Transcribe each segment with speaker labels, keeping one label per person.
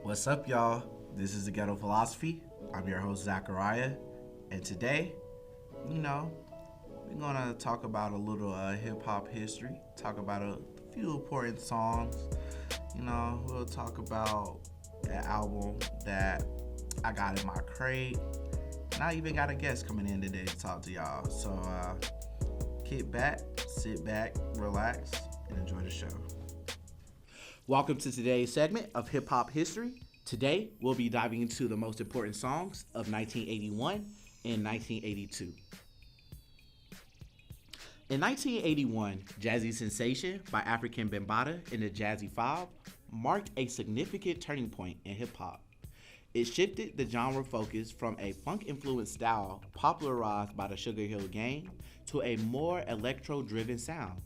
Speaker 1: What's up, y'all? This is the Ghetto Philosophy. I'm your host, Zachariah, and today, we're gonna talk about a little hip hop history, talk about a few important songs. We'll talk about an album that I got in my crate, and I even got a guest coming in today to talk to y'all. So, sit back, relax, and enjoy the show. Welcome to today's segment of Hip Hop History. Today, we'll be diving into the most important songs of 1981 and 1982. In 1981, Jazzy Sensation by African Bambaataa and the Jazzy Five marked a significant turning point in hip hop. It shifted the genre focus from a funk-influenced style popularized by the Sugar Hill Gang to a more electro-driven sound.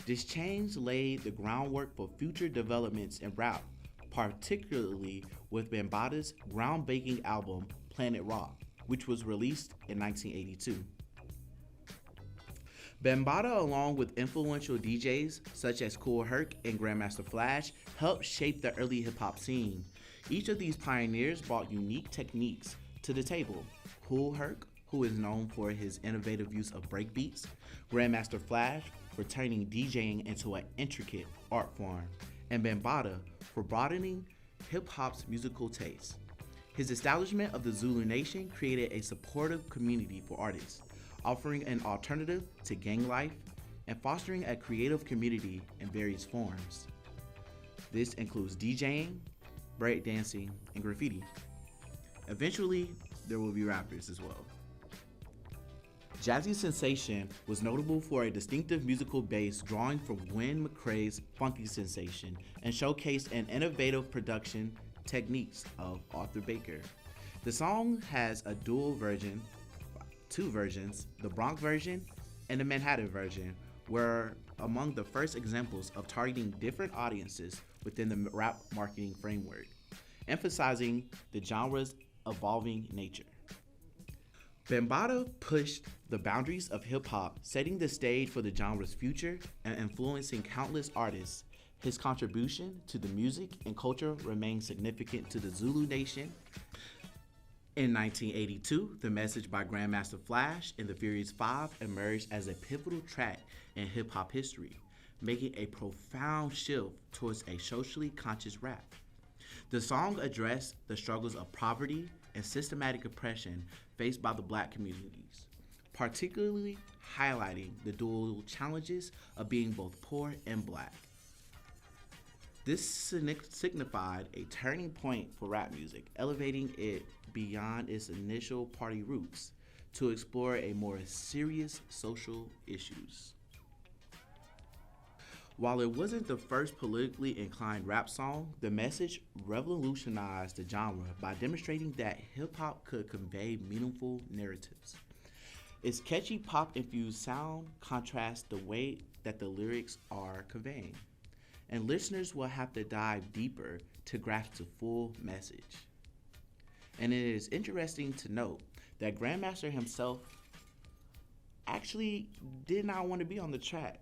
Speaker 1: This change laid the groundwork for future developments in rap, particularly with Bambaataa's groundbreaking album Planet Rock, which was released in 1982. Bambaataa, along with influential DJs such as Kool Herc and Grandmaster Flash, helped shape the early hip-hop scene. Each of these pioneers brought unique techniques to the table. Kool Herc, who is known for his innovative use of breakbeats, Grandmaster Flash for turning DJing into an intricate art form, and Bambaataa for broadening hip-hop's musical taste. His establishment of the Zulu Nation created a supportive community for artists, offering an alternative to gang life and fostering a creative community in various forms. This includes DJing, breakdancing, and graffiti. Eventually, there will be rappers as well. Jazzy Sensation was notable for a distinctive musical base drawing from Gwen McCrae's funky sensation and showcased an innovative production techniques of Arthur Baker. The song has a two versions, the Bronx version and the Manhattan version, were among the first examples of targeting different audiences within the rap marketing framework, emphasizing the genre's evolving nature. Bambaataa pushed the boundaries of hip-hop, setting the stage for the genre's future and influencing countless artists. His contribution to the music and culture remains significant to the Zulu Nation. In 1982, The Message by Grandmaster Flash and the Furious Five emerged as a pivotal track in hip-hop history, making a profound shift towards a socially conscious rap. The song addressed the struggles of poverty and systematic oppression faced by the black communities, particularly highlighting the dual challenges of being both poor and black. This signified a turning point for rap music, elevating it beyond its initial party roots to explore a more serious social issues. While it wasn't the first politically inclined rap song, The Message revolutionized the genre by demonstrating that hip-hop could convey meaningful narratives. Its catchy pop-infused sound contrasts the way that the lyrics are conveying, and listeners will have to dive deeper to grasp the full message. And it is interesting to note that Grandmaster himself actually did not want to be on the track.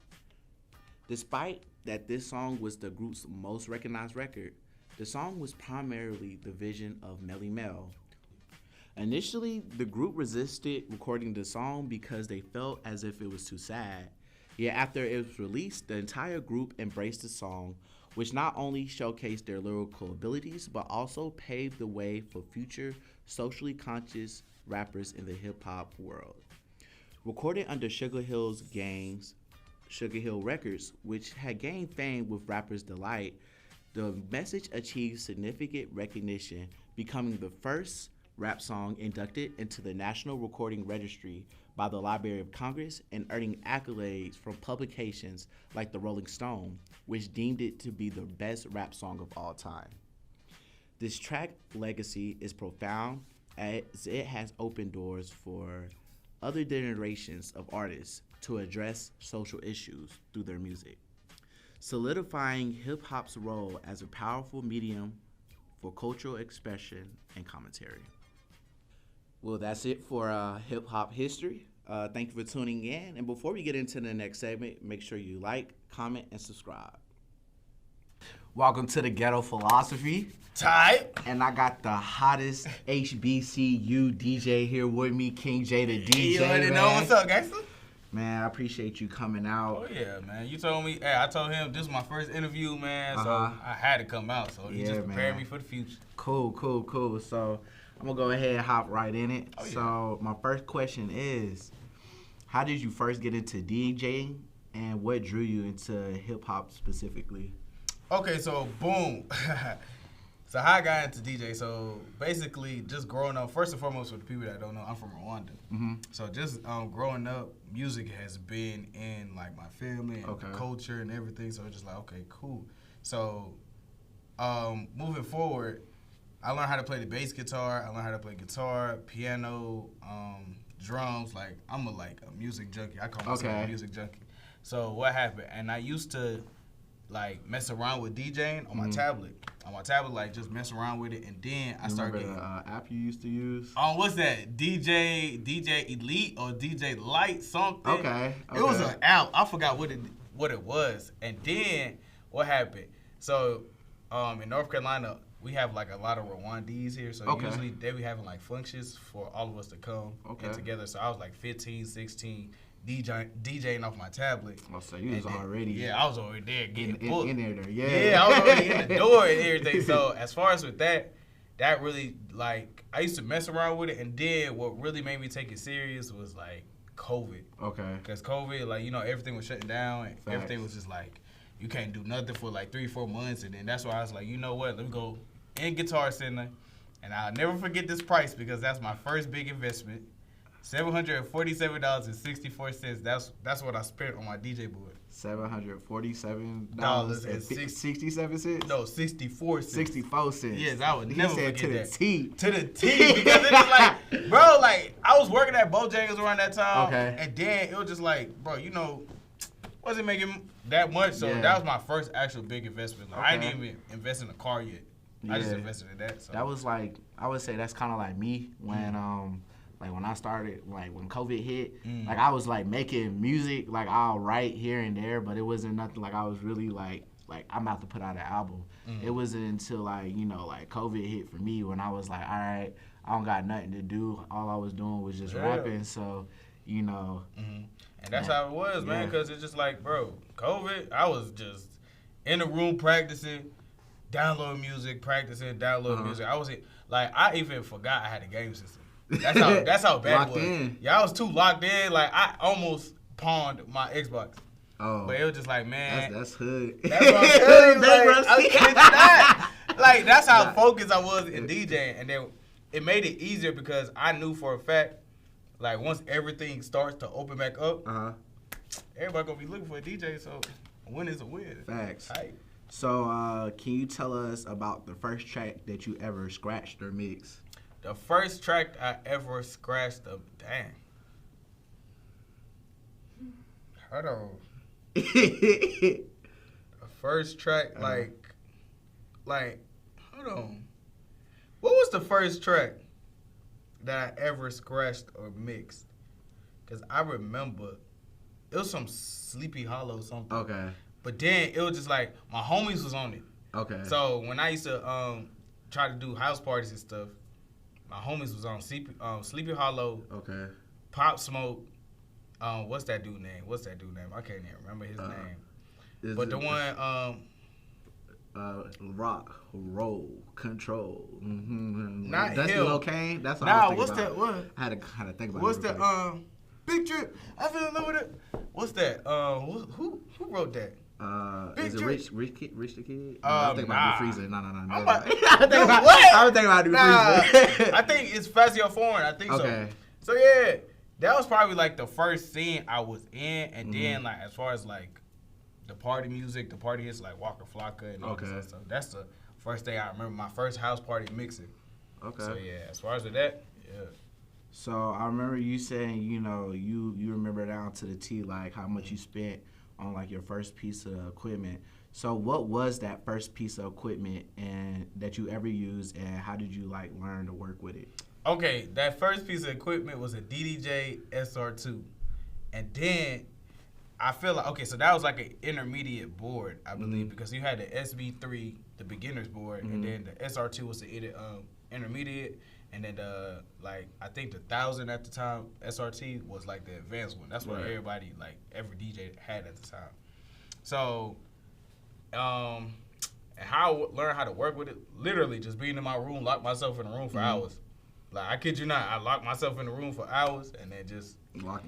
Speaker 1: Despite that this song was the group's most recognized record, the song was primarily the vision of Melly Mel. Initially, the group resisted recording the song because they felt as if it was too sad. Yet after it was released, the entire group embraced the song, which not only showcased their lyrical abilities, but also paved the way for future socially conscious rappers in the hip-hop world. Recorded under Sugar Hill Records, which had gained fame with Rapper's Delight, The Message achieved significant recognition, becoming the first rap song inducted into the National Recording Registry by the Library of Congress and earning accolades from publications like the Rolling Stone, which deemed it to be the best rap song of all time. This track legacy is profound as it has opened doors for other generations of artists to address social issues through their music, solidifying hip-hop's role as a powerful medium for cultural expression and commentary. Well, that's it for hip-hop history. Thank you for tuning in. And before we get into the next segment, make sure you like, comment, and subscribe. Welcome to the Ghetto Philosophy.
Speaker 2: Type.
Speaker 1: And I got the hottest HBCU DJ here with me, King J the DJ.
Speaker 2: You already
Speaker 1: man.
Speaker 2: know what's up, gangster.
Speaker 1: Man, I appreciate you coming out.
Speaker 2: Oh yeah, man. You told me. Hey, I told him this is my first interview, man. So I had to come out. So he just prepared me for the future.
Speaker 1: Cool. So I'm gonna go ahead and hop right in it.
Speaker 2: Oh, yeah.
Speaker 1: So my first question is, how did you first get into DJing, and what drew you into hip hop specifically?
Speaker 2: Okay, so boom. So how I got into DJ, so basically just growing up, first and foremost for the people that don't know, I'm from Rwanda.
Speaker 1: Mm-hmm.
Speaker 2: So just growing up, music has been in like my family and the culture and everything. So it's just like, okay, cool. So moving forward, I learned how to play the bass guitar. I learned how to play guitar, piano, drums. Like I'm a music junkie. I call myself a music junkie. So what happened? And I used to like mess around with DJing on my tablet. On my tablet, like just mess around with it, and then I started getting.
Speaker 1: Remember the app you used to use?
Speaker 2: What's that? DJ Elite or DJ Light something.
Speaker 1: Okay.
Speaker 2: It was an app. I forgot what it was. And then what happened? So in North Carolina, we have like a lot of Rwandese here. So usually they be having like functions for all of us to come in together. So I was like 15, 16. DJing off my tablet.
Speaker 1: Oh, so you was already...
Speaker 2: Yeah, I was already there getting booked.
Speaker 1: In there,
Speaker 2: Yeah, I was already in the door and everything. So as far as with that really, like, I used to mess around with it. And then what really made me take it serious was, like, COVID. Okay. Because COVID, like, you know, everything was shutting down. And everything was just, like, you can't do nothing for, like, 3-4 months. And then that's why I was like, you know what? Let me go in Guitar Center. And I'll never forget this price because that's my first big investment. $747.64. That's what I spent on my DJ board.
Speaker 1: $747.67?
Speaker 2: No, 64 cents.
Speaker 1: 64 cents.
Speaker 2: Yes, I would never forget
Speaker 1: to
Speaker 2: that.
Speaker 1: To the T.
Speaker 2: To the T, because it was like, bro, like I was working at Bojangles around that time, and then it was just like, bro, you know, wasn't making that much, so that was my first actual big investment. Like, I didn't even invest in a car yet. I just invested in that. So.
Speaker 1: That was like, I would say that's kind of like me when like when I started, like when COVID hit, like I was like making music, like I'll write here and there, but it wasn't nothing like I was really like I'm about to put out an album. It wasn't until like, you know, like COVID hit for me when I was like, all right, I don't got nothing to do. All I was doing was just rapping. So, you know.
Speaker 2: And that's how it was, man, because it's just like, bro, COVID, I was just in the room practicing, downloading music, downloading music. I was like, I even forgot I had a game system. That's how bad it was. In. Yeah, I was too locked in. Like I almost pawned my Xbox. Oh, but it was just like, man,
Speaker 1: that's hood.
Speaker 2: That's what I'm telling you. Like that's how focused I was in DJing, and then it made it easier because I knew for a fact, like once everything starts to open back up, everybody gonna be looking for a DJ. So a win is a win.
Speaker 1: Facts. Right. So can you tell us about the first track that you ever scratched or mixed?
Speaker 2: The first track I ever scratched, damn. Hold on. The first track, like, hold on. What was the first track that I ever scratched or mixed? Because I remember it was some Sleepy Hollow something. Okay. But then it was just like my homies was on it. Okay. So when I used to try to do house parties and stuff, my homies was on Sleepy Hollow. Okay. Pop Smoke. What's that dude name? I can't even remember his name. But the one
Speaker 1: Rock, Roll, Control.
Speaker 2: Not
Speaker 1: that's
Speaker 2: him.
Speaker 1: Lil Kane. That's what I was thinking about.
Speaker 2: What?
Speaker 1: I had to think about.
Speaker 2: What's that? Big Trip. I fell in love with it. What's that? Who wrote that?
Speaker 1: Is it Rich the Kid? I think about New Freezer. No. I was thinking about New Freezer.
Speaker 2: I think it's Fazio Foreign. I think so. So yeah, that was probably like the first scene I was in, and then like as far as like the party music, the party hits like Waka Flocka and all that stuff. That's the first thing I remember. My first house party mixing. Okay. So yeah, as far as with that, yeah.
Speaker 1: So I remember you saying, you know, you remember down to the T like how much you spent on like your first piece of equipment. So what was that first piece of equipment and that you ever used, and how did you like learn to work with it?
Speaker 2: Okay, that first piece of equipment was a DDJ SR2. And then I feel like, okay, so that was like an intermediate board, I believe, because you had the SB3, the beginner's board, and then the SR2 was the intermediate, and then the, like, I think the 1000 at the time, SRT was like the advanced one. That's what everybody, like, every DJ had at the time. So, and how I learned how to work with it, literally just being in my room, lock myself in the room for hours. Like, I kid you not, I locked myself in the room for hours, and then just locked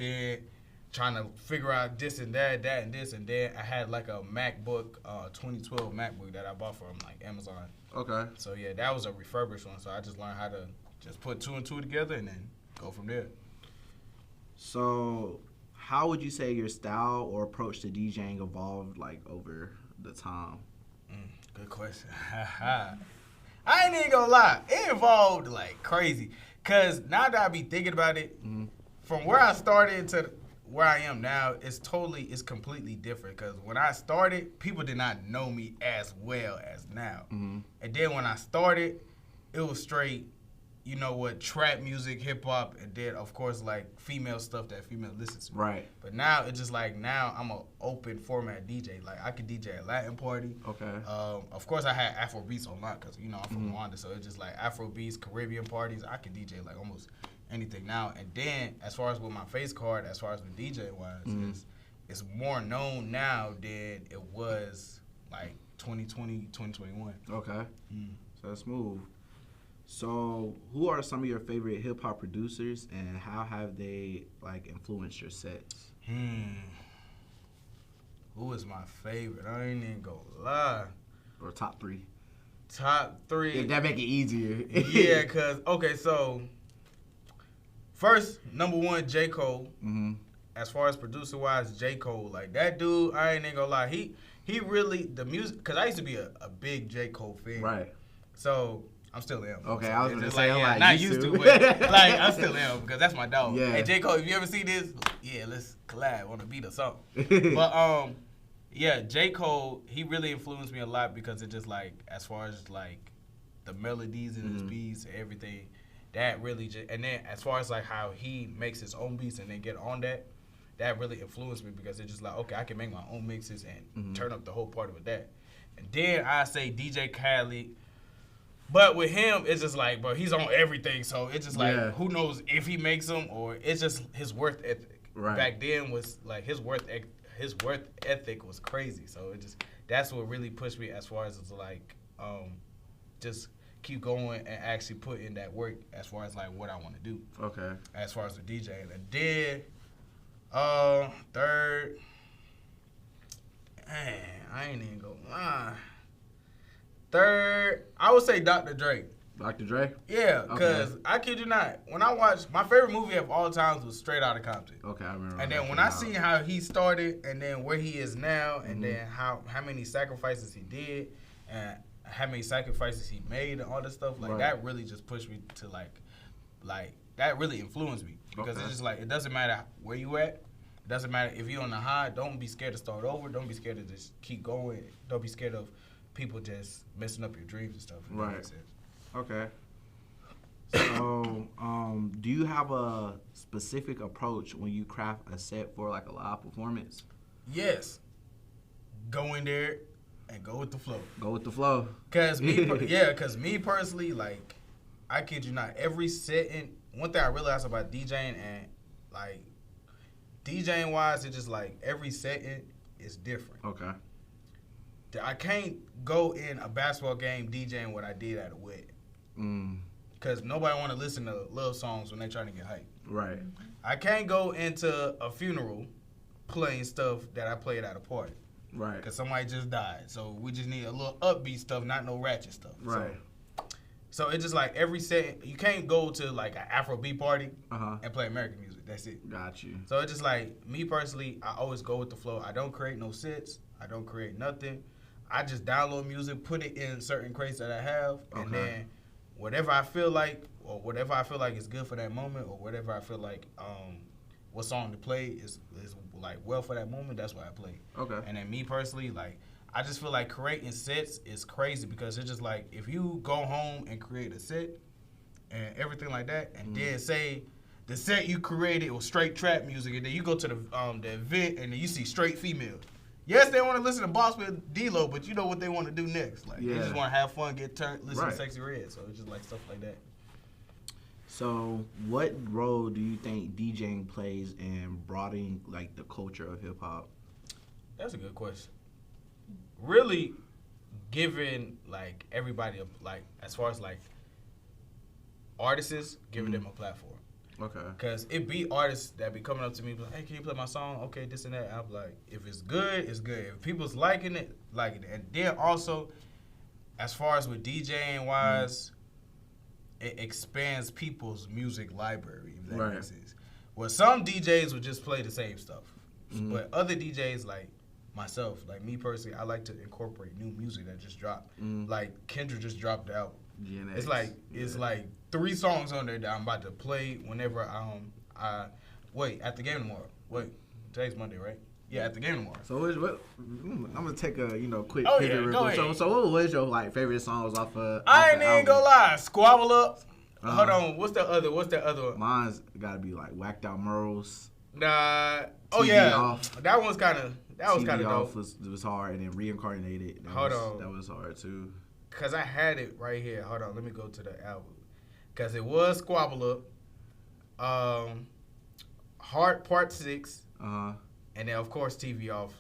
Speaker 2: in, trying to figure out this and that and this, and then I had like a MacBook, 2012 MacBook that I bought from like Amazon. Okay. So yeah, that was a refurbished one. So I just learned how to just put 2 and 2 together and then go from there.
Speaker 1: So, how would you say your style or approach to DJing evolved like over the time?
Speaker 2: Good question. I ain't even gonna lie, it evolved like crazy. Cause now that I be thinking about it, from where I started to where I am now, it's completely different. Because when I started, people did not know me as well as now. And then when I started, it was straight, you know what, trap music, hip hop, and then of course like female stuff that female listens to. Right. But now it's just like, now I'm an open format DJ. Like I could DJ a Latin party. Okay. Of course I had Afro beats on lock because, you know, I'm from Rwanda, so it's just like Afro beats, Caribbean parties. I could DJ like almost anything now. And then as far as with my face card, as far as with DJ wise, it's more known now than it was like 2020, 2021. Okay.
Speaker 1: So that's smooth. So who are some of your favorite hip hop producers and how have they like influenced your sets?
Speaker 2: Who is my favorite? I ain't even gonna lie.
Speaker 1: Or top 3.
Speaker 2: Top 3.
Speaker 1: If that make it easier.
Speaker 2: Yeah, cause okay, so first, number 1, J. Cole. As far as producer-wise, J. Cole. Like, that dude, I ain't even gonna lie. He really, the music, because I used to be a big J. Cole fan. Right. So, I'm still am.
Speaker 1: Okay,
Speaker 2: so
Speaker 1: I was going to say,
Speaker 2: like, not used to, but, like, I still am, because that's my dog. Yeah. Hey, J. Cole, if you ever see this, yeah, let's collab on a beat or something. But, yeah, J. Cole, he really influenced me a lot because it just, like, as far as, like, the melodies and his beats and everything, that really just, and then as far as like how he makes his own beats and then get on that really influenced me because it's just like, okay, I can make my own mixes and turn up the whole party with that. And then I say DJ Khaled, but with him, it's just like, bro, he's on everything, so it's just like, who knows if he makes them or it's just his work ethic. Right. Back then was like his work ethic was crazy, so it just, that's what really pushed me as far as it's like, just keep going and actually put in that work as far as like what I want to do. Okay. As far as the DJing. And then, third, man, I ain't even gonna lie. Third, I would say Dr. Dre.
Speaker 1: Dr. Dre?
Speaker 2: Yeah, because I kid you not, when I watched, my favorite movie of all times was Straight Outta Compton. Okay, I remember. And then when I seen how he started and then where he is now and then how many sacrifices he did and how many sacrifices he made and all this stuff, like that really just pushed me to like that really influenced me because it's just like, it doesn't matter where you at, it doesn't matter if you're on the high, don't be scared to start over, don't be scared to just keep going, don't be scared of people just messing up your dreams and stuff. Right.
Speaker 1: Okay. So, do you have a specific approach when you craft a set for like a live performance?
Speaker 2: Yes. Go in there and go with the flow.
Speaker 1: Go with the flow.
Speaker 2: Cause me personally, like, I kid you not, every setting. One thing I realized about DJing and like DJing wise, it's just like every setting is different. Okay. I can't go in a basketball game DJing what I did at a wedding. Cause nobody want to listen to love songs when they trying to get hyped. Right. I can't go into a funeral playing stuff that I played at a party. Right. Because somebody just died. So we just need a little upbeat stuff, not no ratchet stuff. Right. So it's just like every set, you can't go to like an Afrobeat party and play American music. That's it. Got you. So it's just like, me personally, I always go with the flow. I don't create no sets. I don't create nothing. I just download music, put it in certain crates that I have, and then whatever I feel like, or whatever I feel like is good for that moment, or whatever I feel like what song to play is like well for that moment, that's what I play. Okay. And then me personally, like, I just feel like creating sets is crazy because it's just like, if you go home and create a set and everything like that, and then say the set you created was straight trap music, and then you go to the event and then you see straight females. Yes, they want to listen to Boss with D-Lo, but you know what they want to do next. Like they just want to have fun, get turned, listen to Sexy Red. So it's just like stuff like that.
Speaker 1: So, what role do you think DJing plays in broadening like the culture of hip hop?
Speaker 2: That's a good question. Really, giving like everybody like as far as like artists, giving them a platform.
Speaker 1: Okay.
Speaker 2: Because it be artists that be coming up to me like, hey, can you play my song? Okay, this and that. I'm like, if it's good, it's good. If people's liking it, liking it. And then also, as far as with DJing wise, it expands people's music library, if that makes sense. Well, some DJs would just play the same stuff. But other DJs like myself, like me personally, I like to incorporate new music that just dropped. Like Kendrick just dropped the album. It's like 3 songs on there that I'm about to play whenever I wait at the game tomorrow. Wait, today's Monday, right? Yeah, at the game tomorrow.
Speaker 1: So I'm gonna take a quick
Speaker 2: pivot real quick.
Speaker 1: So what was your like favorite songs off of?
Speaker 2: I ain't even gonna lie, Squabble Up. Hold on, what's that other one?
Speaker 1: Mine's gotta be like Whacked Out Merles.
Speaker 2: Nah.
Speaker 1: TV
Speaker 2: yeah.
Speaker 1: Off.
Speaker 2: That was kind of dope.
Speaker 1: Was hard, and then Reincarnated. That was hard too.
Speaker 2: Cause I had it right here. Hold on, let me go to the album. Cause it was Squabble Up, Heart Part 6, and then of course TV Off.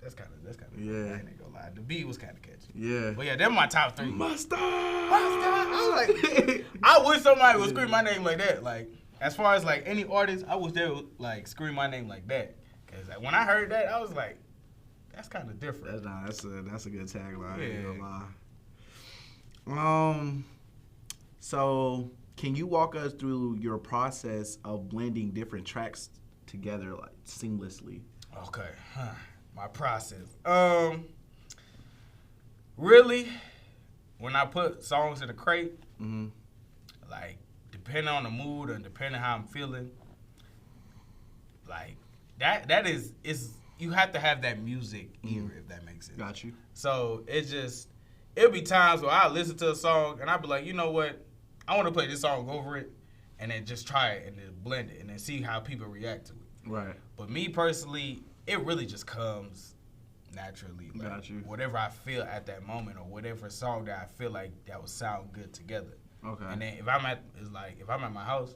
Speaker 2: That's kind of
Speaker 1: yeah.
Speaker 2: I ain't gonna lie, the beat was kind of catchy.
Speaker 1: Yeah.
Speaker 2: But yeah, them my top 3.
Speaker 1: Master.
Speaker 2: I was like, I wish somebody would scream my name like that. Like as far as like any artist, I wish they would like scream my name like that. Cause like, when I heard that, I was like, that's kind of different.
Speaker 1: That's a good tagline.
Speaker 2: Yeah.
Speaker 1: I ain't gonna lie. So can you walk us through your process of blending different tracks together like seamlessly?
Speaker 2: Okay, my process. Really, when I put songs in a crate, like depending on the mood and depending how I'm feeling, like that is you have to have that music ear if that makes sense.
Speaker 1: Got you.
Speaker 2: So it'll be times where I listen to a song and I'll be like, you know what? I want to play this song over it and then just try it and then blend it and then see how people react to it.
Speaker 1: Right.
Speaker 2: But me personally, it really just comes naturally. Like,
Speaker 1: got you.
Speaker 2: Whatever I feel at that moment or whatever song that I feel like that would sound good together.
Speaker 1: Okay.
Speaker 2: And then if I'm at my house,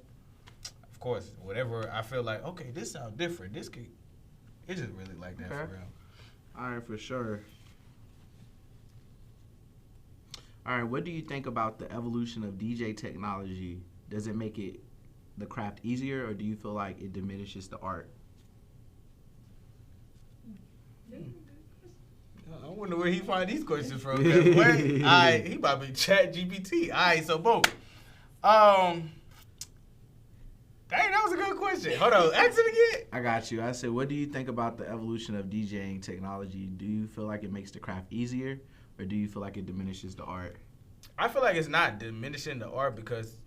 Speaker 2: of course, whatever I feel like, okay, this sounds different. It's just really like that for real.
Speaker 1: All right, for sure. All right, what do you think about the evolution of DJ technology? Does it make the craft easier, or do you feel like it diminishes the art?
Speaker 2: I wonder where he find these questions from. He about to be Chat GPT. All right, so boom. Dang, that was a good question. Hold on, ask it again.
Speaker 1: I got you. I said, what do you think about the evolution of DJing technology? Do you feel like it makes the craft easier, or do you feel like it diminishes the art?
Speaker 2: I feel like it's not diminishing the art because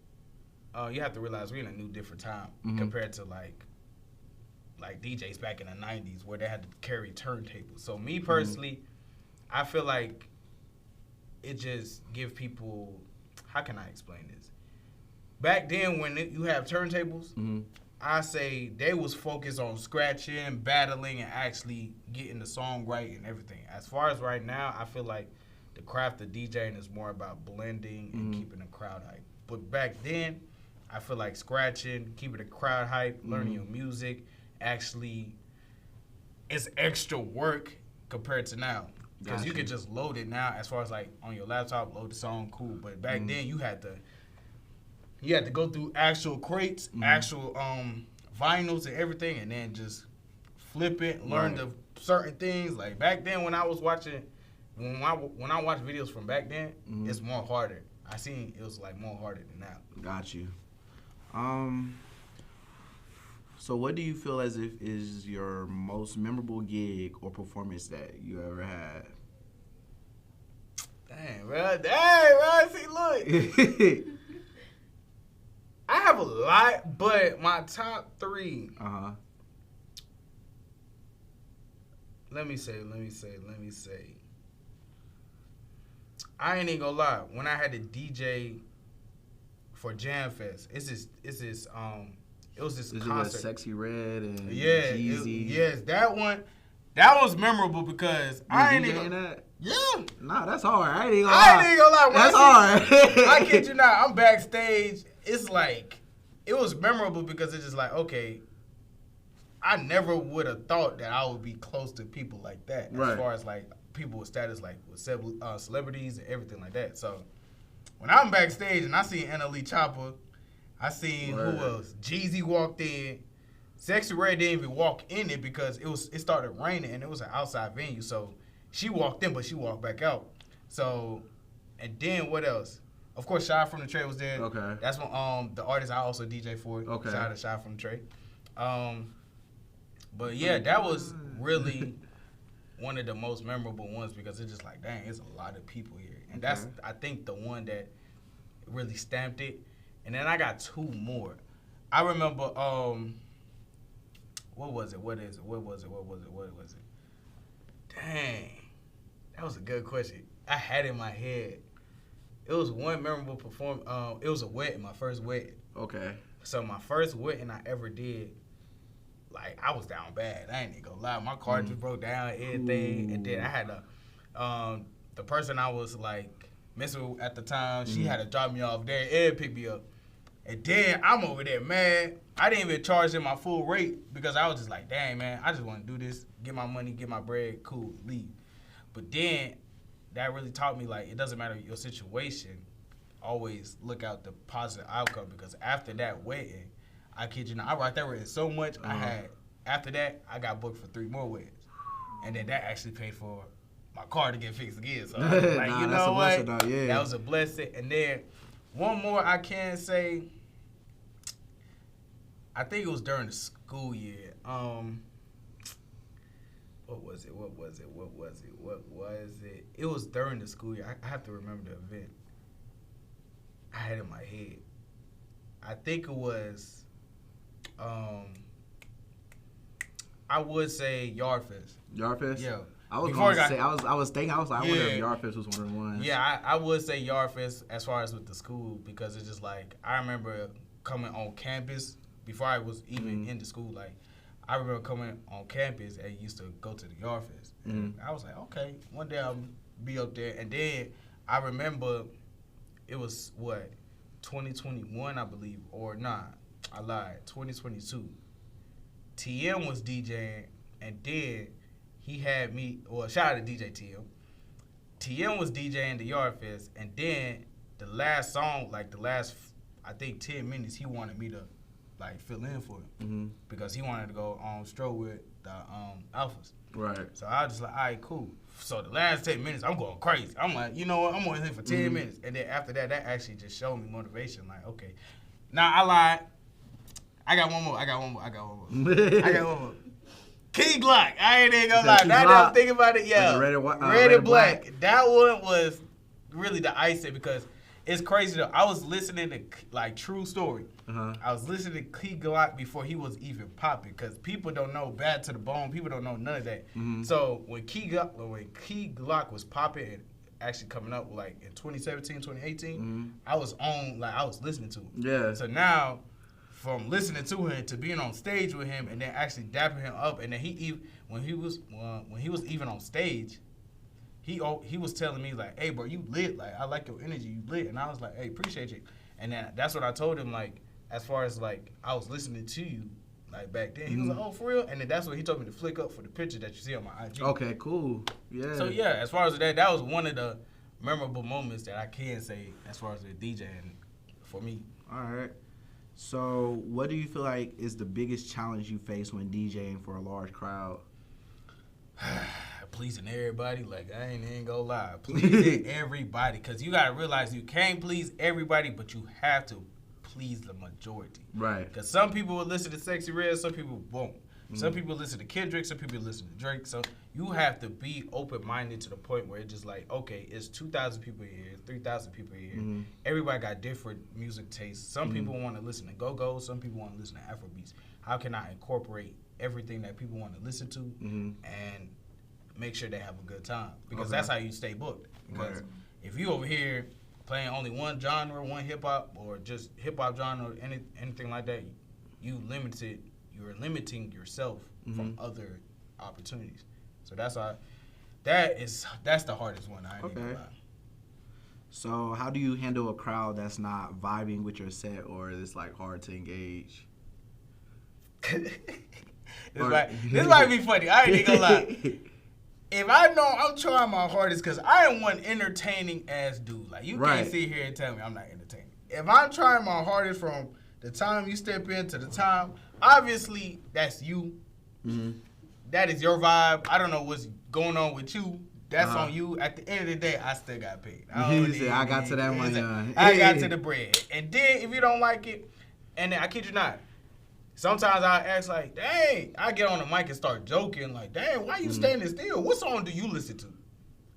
Speaker 2: you have to realize we're in a new, different time compared to like DJs back in the 90s where they had to carry turntables. So me personally, I feel like it just give people, how can I explain this? Back then when you have turntables, I say they was focused on scratching, battling, and actually getting the song right and everything. As far as right now, I feel like the craft of DJing is more about blending and keeping the crowd hype. But back then, I feel like scratching, keeping the crowd hype, learning your music, actually, it's extra work compared to now. Because you could just load it now, as far as like on your laptop, load the song, cool. But back then, you had to go through actual crates, actual vinyls and everything, and then just flip it, learn the certain things. Like back then, when I was watching. When I watch videos from back then, it's more harder. I seen it was like more harder than now.
Speaker 1: Got you. So what do you feel as if is your most memorable gig or performance that you ever had?
Speaker 2: Dang, bro. See, look. I have a lot, but my top 3. Let me say. I ain't even gonna lie. When I had to DJ for Jam Fest, it's this It was this
Speaker 1: This
Speaker 2: concert.
Speaker 1: is Sexy Red and
Speaker 2: Yeah,
Speaker 1: Jeezy.
Speaker 2: yes, that one. That was memorable because I ain't
Speaker 1: DJing
Speaker 2: even.
Speaker 1: that?
Speaker 2: Yeah.
Speaker 1: Nah, that's hard. I ain't gonna lie.
Speaker 2: That's
Speaker 1: hard.
Speaker 2: I kid you not. I'm backstage. It's like, it was memorable because it's just like, okay, I never would have thought that I would be close to people like that.
Speaker 1: Right.
Speaker 2: As far as like people with status, like with celebrities and everything like that. So when I'm backstage and I see NLE Chopper, I seen who else? Jeezy walked in. Sexy Red didn't even walk in it because it started raining and it was an outside venue. So she walked in, but she walked back out. So, and then what else? Of course, Shy from the Tray was there.
Speaker 1: Okay.
Speaker 2: That's when the artist I also DJ for.
Speaker 1: Okay.
Speaker 2: Shout out to Shy from the Tray. But yeah, that was really one of the most memorable ones because it's just like, dang, there's a lot of people here. And that's, I think, the one that really stamped it. And then I got two more. I remember, what was it? What was it? Dang. That was a good question. I had it in my head. It was one memorable performance. It was a wedding, my first wedding.
Speaker 1: Okay.
Speaker 2: So my first wedding I ever did, like, I was down bad. I ain't even gonna lie. My car just broke down, everything. And then I had the person I was, like, messing with at the time, she had to drop me off there and pick me up. And then I'm over there, man. I didn't even charge them my full rate because I was just like, dang, man, I just want to do this, get my money, get my bread, cool, leave. But then that really taught me, like, it doesn't matter your situation. Always look out the positive outcome because after that wedding, I kid you not, I rocked that wedding so much. After that, I got booked for 3 more weddings. And then that actually paid for my car to get fixed again. So I was like, you know what? That was a blessing. And then one more I can say, I think it was during the school year. What was it? It was during the school year. I have to remember the event. I had it in my head. I think it was, I would say Yardfest.
Speaker 1: Yardfest?
Speaker 2: Yeah.
Speaker 1: I was like, I wonder if Yardfest was one of the ones.
Speaker 2: Yeah, I would say Yardfest as far as with the school because it's just like, I remember coming on campus before I was even in the school. Like, I remember coming on campus and used to go to the Yardfest. And I was like, okay, one day I'll be up there. And then I remember it was, 2021, I believe, or nah, I lied, 2022. TM was DJing, and then he had me, shout out to DJ TM. TM was DJing the Yardfest, and then the last song, like the last, I think 10 minutes, he wanted me to, like, fill in for him because he wanted to go on stroll with the Alphas.
Speaker 1: Right.
Speaker 2: So I was just like, all right, cool. So the last 10 minutes, I'm going crazy. I'm like, you know what? I'm only here for 10 minutes. And then after that, that actually just showed me motivation. Like, okay. Now, I lied. I got one more. Key Glock. I ain't even gonna lie. Now that I'm thinking about it, yeah.
Speaker 1: Red
Speaker 2: and black. That one was really the icing because it's crazy though. I was listening to, like, True Story. I was listening to Key Glock before he was even popping because people don't know Bad to the Bone. People don't know none of that. So when Key Glock was popping and actually coming up, like, in 2017, 2018, I was listening to him. Yeah. So now, from listening to him to being on stage with him and then actually dapping him up, and then when he was even on stage, he was telling me, like, hey, bro, you lit. Like, I like your energy. You lit. And I was like, hey, appreciate you. And then that's what I told him, like, as far as, like, I was listening to you, like, back then. He was like, oh, for real? And then that's what he told me to flick up for the picture that you see on my IG.
Speaker 1: Okay, cool. Yeah.
Speaker 2: So, yeah, as far as that was one of the memorable moments that I can say as far as the DJing for me.
Speaker 1: All right. So, what do you feel like is the biggest challenge you face when DJing for a large crowd?
Speaker 2: Pleasing everybody, like, I ain't even gonna lie. Pleasing everybody, because you gotta realize you can't please everybody, but you have to please the majority. Right. Because some people will listen to Sexy Red, some people won't. Some people listen to Kendrick, some people listen to Drake. So you have to be open-minded to the point where it's just like, okay, it's 2,000 people here, 3,000 people here. Everybody got different music tastes. Some people want to listen to go-go, some people want to listen to Afrobeats. How can I incorporate everything that people want to listen to and make sure they have a good time? Because that's how you stay booked. Because if you over here playing only one genre, one hip-hop, or just hip-hop genre, or anything like that, you're limiting yourself from other opportunities. So that's the hardest one. I ain't gonna lie.
Speaker 1: So how do you handle a crowd that's not vibing with your set or it's like hard to engage?
Speaker 2: This might be funny. I ain't gonna lie. If I know I'm trying my hardest, because I am one entertaining ass dude. Like, you can't sit here and tell me I'm not entertaining. If I'm trying my hardest from the time you step in to the time, obviously that's you. That is your vibe. I don't know what's going on with you. That's on you. At the end of the day, I still got paid.
Speaker 1: I got to that money.
Speaker 2: I got to the bread. And then if you don't like it, and then I kid you not, sometimes I ask like, dang, I get on the mic and start joking like, dang, why you standing still? What song do you listen to?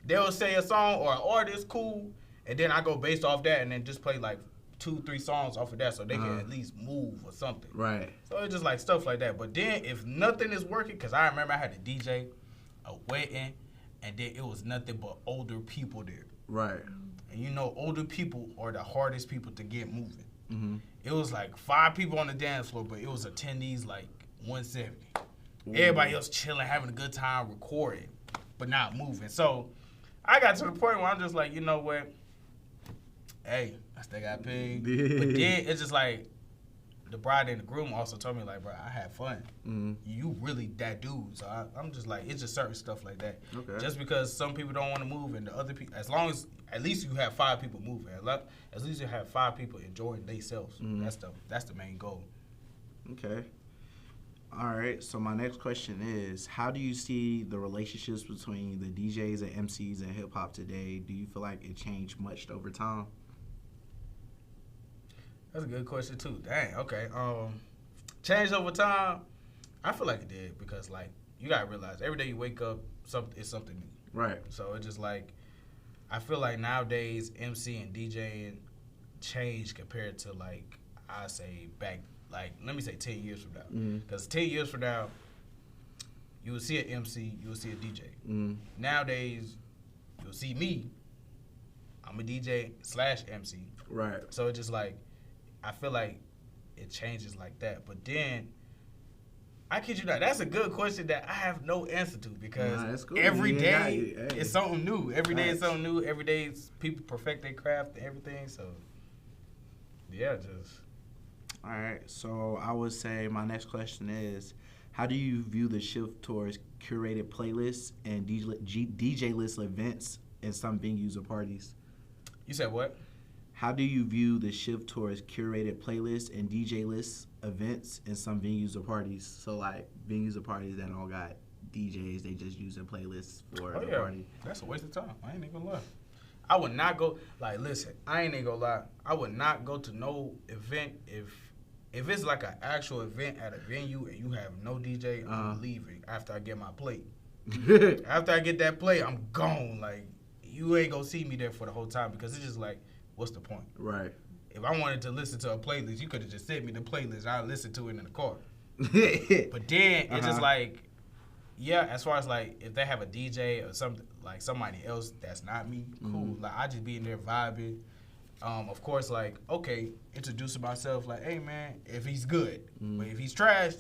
Speaker 2: They'll say a song or an artist, cool, and then I go based off that and then just play like 2-3 songs off of that so they can at least move or something. Right. So it's just like stuff like that. But then if nothing is working, because I remember I had a DJ, a wedding, and then it was nothing but older people there. Right. And you know, older people are the hardest people to get moving. It was like 5 people on the dance floor, but it was attendees like 170. Everybody else chilling, having a good time, recording, but not moving. So I got to the point where I'm just like, you know what? Hey, I still got paid. But then it's just like, the bride and the groom also told me, like, bro, I had fun. You really that dude. So I'm just like, it's just certain stuff like that. Okay. Just because some people don't want to move and the other people, as long as, at least you have 5 people moving. At least you have 5 people enjoying themselves. That's the main goal. Okay. All right. So my next question is, how do you see the relationships between the DJs and MCs in hip hop today? Do you feel like it changed much over time? That's a good question too. Dang, okay. Changed over time? I feel like it did because like you gotta realize every day you wake up, it's something new. Right. So it's just like I feel like nowadays MC and DJing changed compared to like I say back like let me say 10 years from now. Because 10 years from now, you will see an MC, you will see a DJ. Nowadays, you'll see me. I'm a DJ / MC. Right. So it's just like I feel like it changes like that. But then, I kid you not, that's a good question that I have no answer to because every day it's something new. Every day is something new. Every day people perfect their craft and everything. So, yeah, just.
Speaker 1: All right. So I would say my next question is, how do you view the shift towards curated playlists and DJ-less events in some venues or parties?
Speaker 2: You said what?
Speaker 1: How do you view the shift towards curated playlists and DJ-less events in some venues or parties? So, like, venues or parties that all got DJs, they just using playlists for the party.
Speaker 2: That's a waste of time. I ain't even gonna lie. I would not go, like, listen, I ain't even gonna lie. I would not go to no event if it's like an actual event at a venue and you have no DJ, I'm leaving after I get my plate. After I get that plate, I'm gone. Like, you ain't gonna see me there for the whole time because it's just like, what's the point? Right. If I wanted to listen to a playlist, you could have just sent me the playlist. I'd listen to it in the car. But then it's just like, yeah, as far as like if they have a DJ or something like somebody else that's not me, cool. Like I just be in there vibing. Of course, like okay, introducing myself, like, hey man, if he's good, but if he's trash,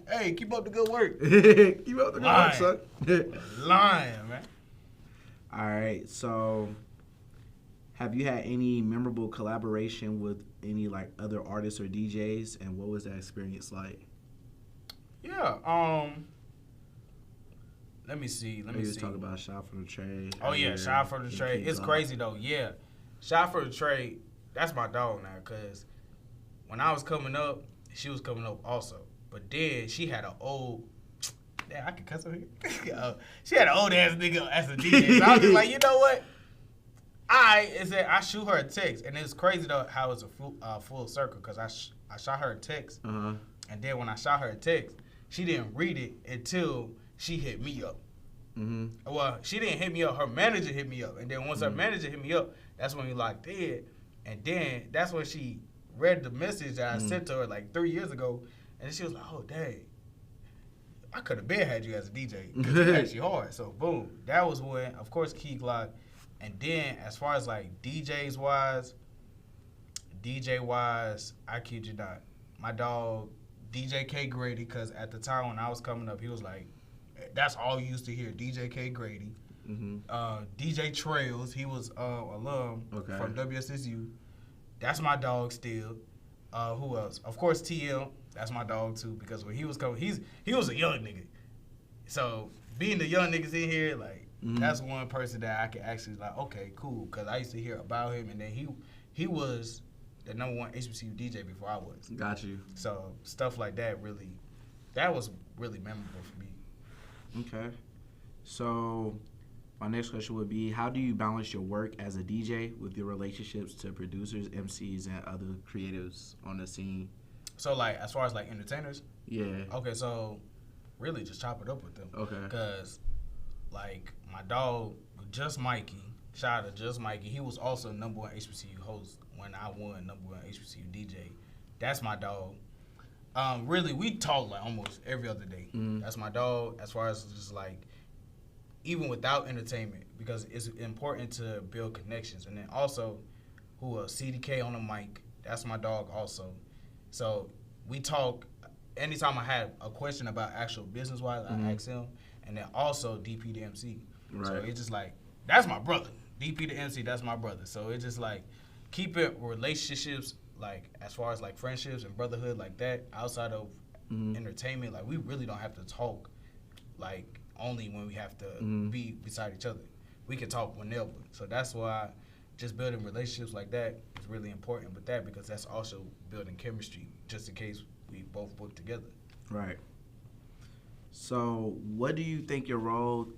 Speaker 2: hey, keep up the good work. Keep up the good work, son. Lying, man.
Speaker 1: All right, so. Have you had any memorable collaboration with any like other artists or DJs, and what was that experience like?
Speaker 2: Yeah. Let me see. Let me see.
Speaker 1: Talk about Shot for the Trade.
Speaker 2: Oh yeah, Shot for the Trade. It's crazy though. Yeah, Shot for the Trade. That's my dog now. Cause when I was coming up, she was coming up also. But then she had an old. Damn, I can cuss her here. She had an old ass nigga as a DJ. So I was just like, you know what? I shoot her a text, and it's crazy though how it's a full circle because I shot her a text, and then when I shot her a text, she didn't read it until she hit me up. Well, she didn't hit me up. Her manager hit me up, and then once her manager hit me up, that's when we locked in, and then that's when she read the message that I sent to her like 3 years ago, and she was like, "Oh dang, I could have been had you as a DJ because it's actually hard." So boom, that was when, of course, Key Glock. And then, as far as like DJ wise, I kid you not, my dog DJ K Grady, because at the time when I was coming up, he was like, that's all you used to hear, DJ K Grady. DJ Trails, he was alum from WSSU. That's my dog still. Who else? Of course, TL. That's my dog too, because when he was coming, he was a young nigga. So being the young niggas in here, like that's one person that I can actually like. Okay, cool, because I used to hear about him, and then he was the #1 HBCU DJ before I was.
Speaker 1: Got you.
Speaker 2: So stuff like that was really memorable for me.
Speaker 1: Okay. So my next question would be, how do you balance your work as a DJ with your relationships to producers, MCs, and other creatives on the scene?
Speaker 2: So, like, as far as, like, entertainers?
Speaker 1: Yeah.
Speaker 2: Okay, so really just chop it up with them.
Speaker 1: Okay.
Speaker 2: Because, like, my dog, Just Mikey, shout out to Just Mikey, he was also #1 HBCU host when I won #1 HBCU DJ. That's my dog. Really, we talk, like, almost every other day. That's my dog, as far as just, like, even without entertainment, because it's important to build connections. And then also, CDK on the mic, that's my dog also. So we talk, anytime I had a question about actual business-wise, I ask him. And then also DP to MC. Right. So it's just like, that's my brother. DP to MC, that's my brother. So it's just like, keeping relationships, like, as far as like friendships and brotherhood like that, outside of entertainment, like, we really don't have to talk, like, only when we have to be beside each other. We can talk whenever. So that's why just building relationships like that is really important with that, because that's also building chemistry, just in case we both work together.
Speaker 1: Right. So what do you think your role...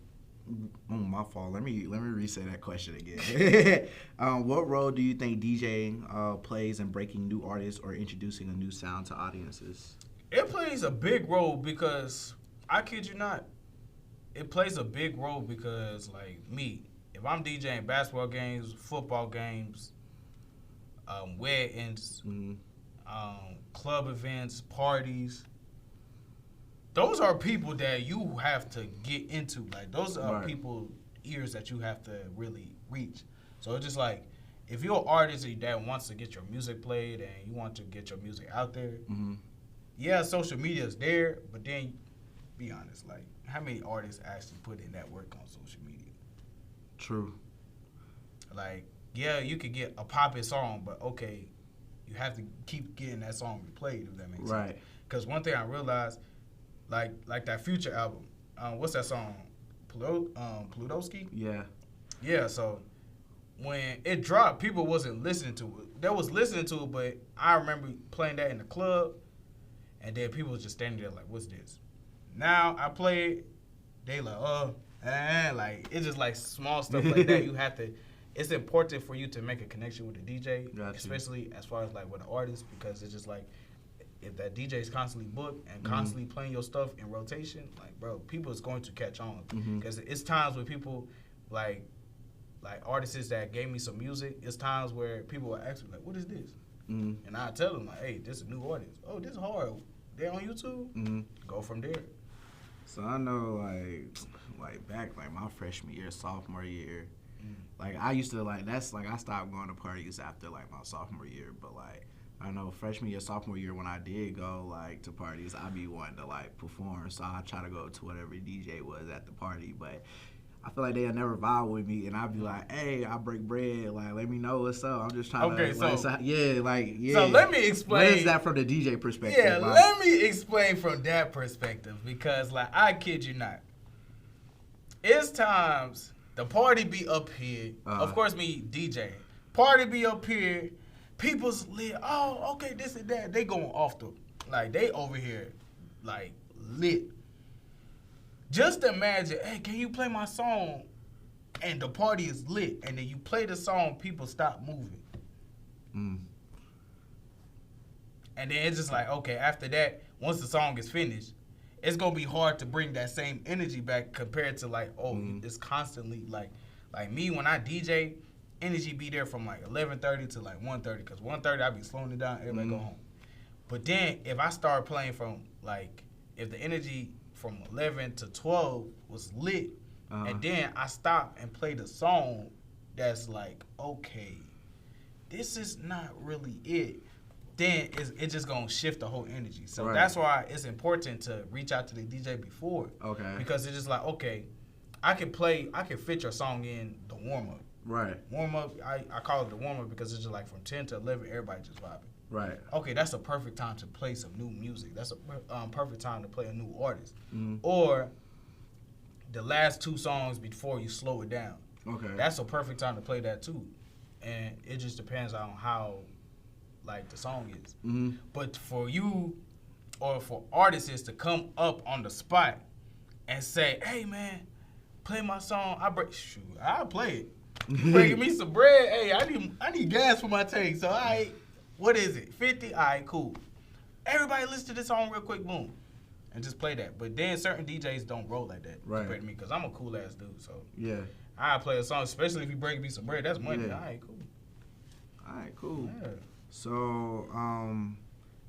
Speaker 1: Oh, my fault. Let me reset that question again. What role do you think DJing plays in breaking new artists or introducing a new sound to audiences?
Speaker 2: It plays a big role because, I kid you not, it plays a big role because, like, me, if I'm DJing basketball games, football games, weddings, club events, parties, those are people that you have to get into. Like, those are people, ears that you have to really reach. So it's just like, if you're an artist that wants to get your music played and you want to get your music out there, yeah, social media is there, but then, be honest, like, how many artists actually put in that work on social media?
Speaker 1: True.
Speaker 2: Like, yeah, you could get a poppin' song, but okay, you have to keep getting that song replayed, if that makes sense. Right. Because one thing I realized, like that Future album, what's that song? Plutowski?
Speaker 1: Yeah.
Speaker 2: Yeah, so when it dropped, people wasn't listening to it. They was listening to it, but I remember playing that in the club, and then people was just standing there like, what's this? Now I play it, they like, like, it's just like small stuff like that. You have to, it's important for you to make a connection with the DJ, especially as far as like with the artist, because it's just like, if that DJ is constantly booked and constantly playing your stuff in rotation, like, bro, people is going to catch on. Because it's times where people, like artists that gave me some music, it's times where people will ask me, like, what is this? And I tell them, like, hey, this is a new artist. Oh, this is hard. They on YouTube? Go from there.
Speaker 1: So I know, like back, like, my freshman year, sophomore year, like, I used to, like, that's, like, I stopped going to parties after, like, my sophomore year, but, like, I know freshman year, sophomore year, when I did go, like, to parties, I'd be wanting to, like, perform, so I try to go to whatever DJ was at the party, but I feel like they'll never vibe with me, and I'd be like, hey, I break bread, like, let me know what's up. I'm just trying to,
Speaker 2: So let me explain.
Speaker 1: What is that from the DJ perspective?
Speaker 2: Yeah, like, let me explain from that perspective, because, like, I kid you not, it's times the party be up here, of course me DJing, party be up here, people's lit, oh, okay, this and that, they going off the, like, they over here, like, lit. Just imagine, hey, can you play my song? And the party is lit. And then you play the song, people stop moving. And then it's just like, okay, after that, once the song is finished, it's going to be hard to bring that same energy back compared to, like, it's constantly, like me, when I DJ, energy be there from, like, 11:30 to, like, 1:30. Because 1:30, I be slowing it down, everybody go home. But then, if I start playing from, like, if the energy from 11 to 12 was lit, and then I stop and play the song that's like, okay, this is not really it. then it's just gonna shift the whole energy. So
Speaker 1: Right.
Speaker 2: that's why it's important to reach out to the DJ before.
Speaker 1: Okay.
Speaker 2: Because it's just like, okay, I can fit your song in the warm up.
Speaker 1: Right.
Speaker 2: Warm up, I call it the warm up because it's just like from 10 to 11, everybody just vibing.
Speaker 1: Right.
Speaker 2: Okay, that's a perfect time to play some new music. That's a perfect time to play a new artist.
Speaker 1: Mm-hmm.
Speaker 2: Or the last 2 songs before you slow it down.
Speaker 1: Okay.
Speaker 2: That's a perfect time to play that too. And it just depends on how like the song is.
Speaker 1: Mm-hmm.
Speaker 2: But for you or for artists to come up on the spot and say, hey man, play my song, I'll play it. You bringing me some bread? Hey, I need gas for my tank. So what is it? 50? All right, cool. Everybody listen to this song real quick, boom. And just play that. But then certain DJs don't roll like that.
Speaker 1: Right.
Speaker 2: Compared to me, because I'm a cool ass dude. So
Speaker 1: Yeah.
Speaker 2: I play a song, especially if you bring me some bread. That's money.
Speaker 1: Yeah.
Speaker 2: All right, cool.
Speaker 1: All right, cool.
Speaker 2: Yeah.
Speaker 1: So,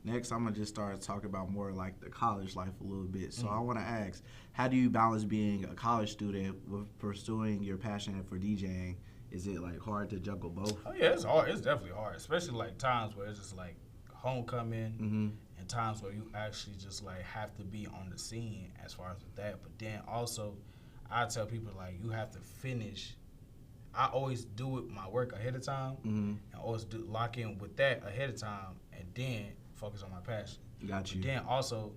Speaker 1: next I'm gonna just start talking about more like the college life a little bit. So I want to ask, how do you balance being a college student with pursuing your passion for DJing? Is it like hard to juggle both?
Speaker 2: Oh yeah, it's hard. It's definitely hard, especially like times where it's just like homecoming
Speaker 1: Mm-hmm.
Speaker 2: and times where you actually just like have to be on the scene as far as with that. But then also, I tell people like you have to finish. I always do it my work ahead of time,
Speaker 1: Mm-hmm.
Speaker 2: and always lock in with that ahead of time, and then focus on my passion.
Speaker 1: Got you.
Speaker 2: But then also,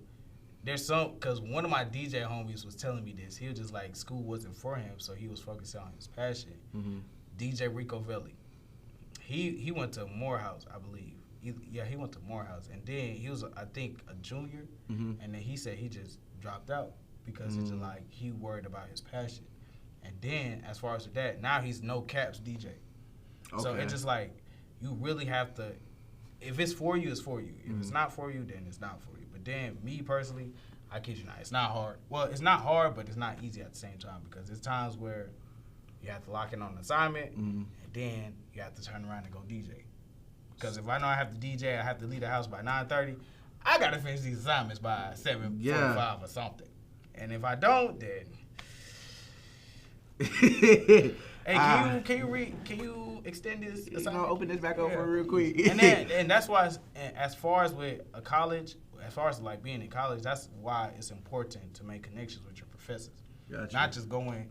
Speaker 2: there's because one of my DJ homies was telling me this. He was just like school wasn't for him, so he was focusing on his passion.
Speaker 1: Mm-hmm.
Speaker 2: DJ Rico Velli. He went to Morehouse, I believe. He went to Morehouse, and then he was, I think, a junior,
Speaker 1: Mm-hmm.
Speaker 2: and then he said he just dropped out because it's just like he worried about his passion. And then as far as that, now he's no caps DJ.
Speaker 1: Okay.
Speaker 2: So it's just like you really have to. If it's for you, it's for you. If it's not for you, then it's not for you. But then me personally, I kid you not, it's not hard. Well, it's not hard, but it's not easy at the same time because there's times where you have to lock in on an assignment, and then you have to turn around and go DJ. Because if I know I have to DJ, I have to leave the house by 9:30. I gotta finish these assignments by 7:45 or something. And if I don't, then hey, can you extend this assignment?
Speaker 1: Open this back up for real quick.
Speaker 2: and that's why, as far as with a college, as far as like being in college, that's why it's important to make connections with your professors.
Speaker 1: Gotcha.
Speaker 2: Not just going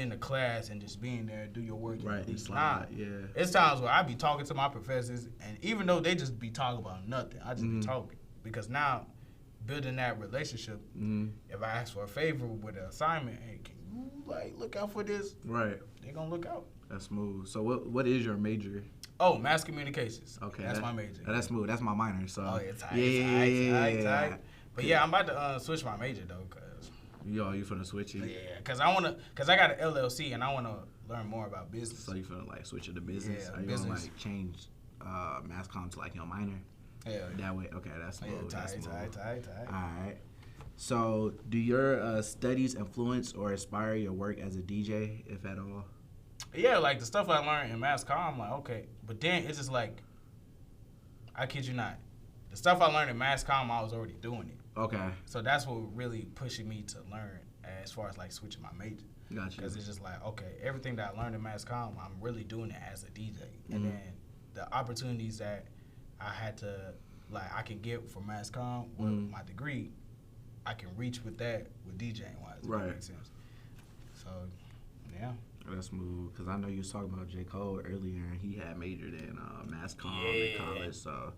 Speaker 2: into class and just being there, do your work.
Speaker 1: Right.
Speaker 2: And
Speaker 1: It's
Speaker 2: nah.
Speaker 1: like, yeah.
Speaker 2: It's times where I be talking to my professors, and even though they just be talking about nothing, I just be talking because now building that relationship. If I ask for a favor with an assignment, hey, can you like look out for this?
Speaker 1: Right.
Speaker 2: They gonna look out.
Speaker 1: That's smooth. So what is your major?
Speaker 2: Oh, mass communications.
Speaker 1: Okay.
Speaker 2: That's my major.
Speaker 1: That's smooth. That's my minor. So.
Speaker 2: Oh, yeah, tight.
Speaker 1: Yeah.
Speaker 2: But yeah, I'm about to switch my major though, cause
Speaker 1: You finna switch it?
Speaker 2: yeah, cause I got an LLC and I wanna learn more about business.
Speaker 1: So you finna like switch it to business?
Speaker 2: Yeah,
Speaker 1: Are you
Speaker 2: business.
Speaker 1: gonna like change mass comm to like your minor?
Speaker 2: Yeah.
Speaker 1: That way? Okay, that's smooth.
Speaker 2: Yeah,
Speaker 1: That's smooth.
Speaker 2: tight.
Speaker 1: All right. So, do your studies influence or inspire your work as a DJ, if at all?
Speaker 2: Yeah, like the stuff I learned in mass comm, I'm like, okay. But then it's just like, I kid you not, the stuff I learned in mass comm, I was already doing it.
Speaker 1: Okay.
Speaker 2: So that's what really pushing me to learn as far as like switching my major.
Speaker 1: Gotcha.
Speaker 2: Because it's just like, okay, everything that I learned in mass comm, I'm really doing it as a DJ. And then the opportunities that I had to, like, I can get from mass comm with my degree, I can reach with that with DJing wise. If
Speaker 1: Right.
Speaker 2: that makes sense. So, yeah.
Speaker 1: That's smooth, because I know you was talking about J. Cole earlier, and he had majored in mass comm in college, so,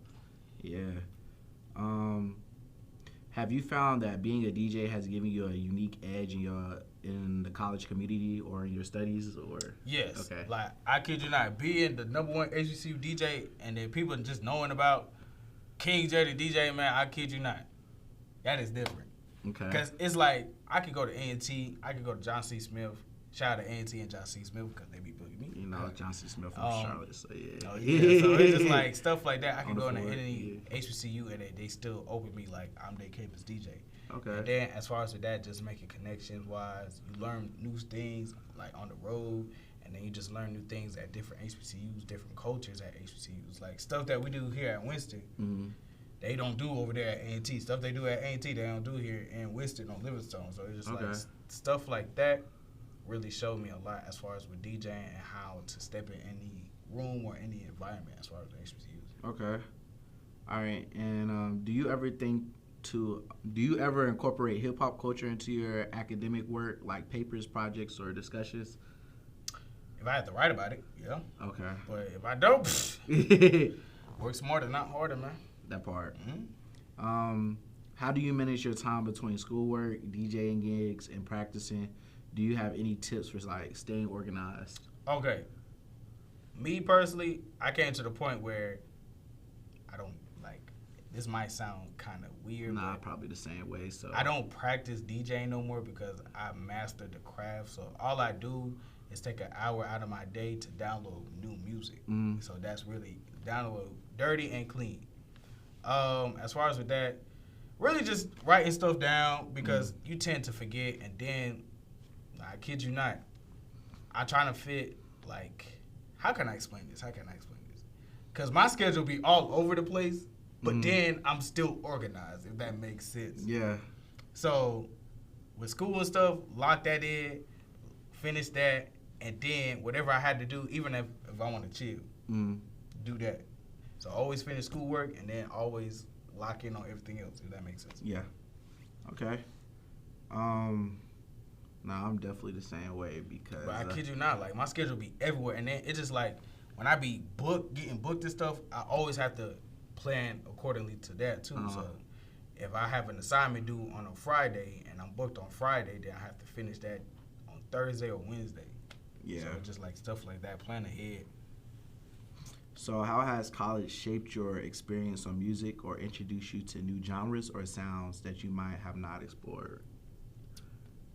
Speaker 1: yeah. Have you found that being a DJ has given you a unique edge in the college community or in your studies, or?
Speaker 2: Yes.
Speaker 1: Okay.
Speaker 2: Like, I kid you not, being the #1 HBCU DJ and then people just knowing about King J the DJ, man, I kid you not. That is different.
Speaker 1: Okay.
Speaker 2: Because it's like, I could go to A&T, I could go to John C. Smith. Shout out to A&T and John C. Smith because they be booking me.
Speaker 1: You know, John C. Smith from Charlotte, so yeah.
Speaker 2: Oh, yeah. So it's just like stuff like that. I can
Speaker 1: On the
Speaker 2: go into
Speaker 1: floor,
Speaker 2: any HBCU and they still open me like I'm their campus DJ.
Speaker 1: Okay.
Speaker 2: And then as far as with that, just making connections wise, you learn new things like on the road, and then you just learn new things at different HBCUs, different cultures at HBCUs. Like stuff that we do here at Winston, they don't do over there at A&T. Stuff they do at A&T, they don't do here in Winston on Livingstone. So it's just like stuff like that really showed me a lot as far as with DJing and how to step in any room or any environment as far as the HBCUs.
Speaker 1: Okay. All right, and do you ever incorporate hip hop culture into your academic work, like papers, projects, or discussions?
Speaker 2: If I have to write about it, yeah.
Speaker 1: Okay.
Speaker 2: But if I don't, work smarter, not harder, man.
Speaker 1: That part.
Speaker 2: Mm-hmm.
Speaker 1: How do you manage your time between schoolwork, DJing gigs, and practicing? Do you have any tips for like staying organized?
Speaker 2: Okay. Me personally, I came to the point where I don't like. This might sound kind of weird.
Speaker 1: Nah,
Speaker 2: but
Speaker 1: probably the same way. So
Speaker 2: I don't practice DJing no more because I mastered the craft. So all I do is take an hour out of my day to download new music. So that's really download dirty and clean. As far as with that, really just writing stuff down because you tend to forget, and then I kid you not, I'm trying to fit like how can I explain this? Because my schedule be all over the place, but then I'm still organized, if that makes sense.
Speaker 1: Yeah.
Speaker 2: So with school and stuff, lock that in, finish that, and then whatever I had to do, even if I want to chill, do that. So always finish schoolwork and then always lock in on everything else, if that makes sense.
Speaker 1: Yeah. Okay. Nah, I'm definitely the same way because.
Speaker 2: But I kid you not, like my schedule be everywhere, and then it's just like when I be getting booked and stuff, I always have to plan accordingly to that too. So if I have an assignment due on a Friday and I'm booked on Friday, then I have to finish that on Thursday or Wednesday.
Speaker 1: Yeah.
Speaker 2: So just like stuff like that, plan ahead.
Speaker 1: So how has college shaped your experience on music or introduced you to new genres or sounds that you might have not explored?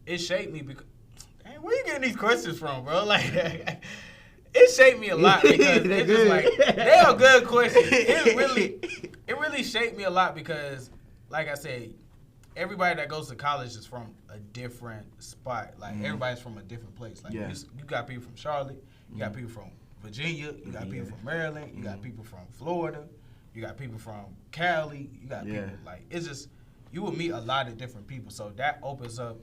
Speaker 2: It shaped me because, dang, where you getting these questions from, bro? Like, it shaped me a lot because it's just like, they are good questions. It really shaped me a lot because, like I said, everybody that goes to college is from a different spot. Like, everybody's from a different place. Like, you got people from Charlotte, you got people from Virginia, you got people from Maryland, you got people from Florida, you got people from Cali, you got people, like, it's just, you will meet a lot of different people. So that opens up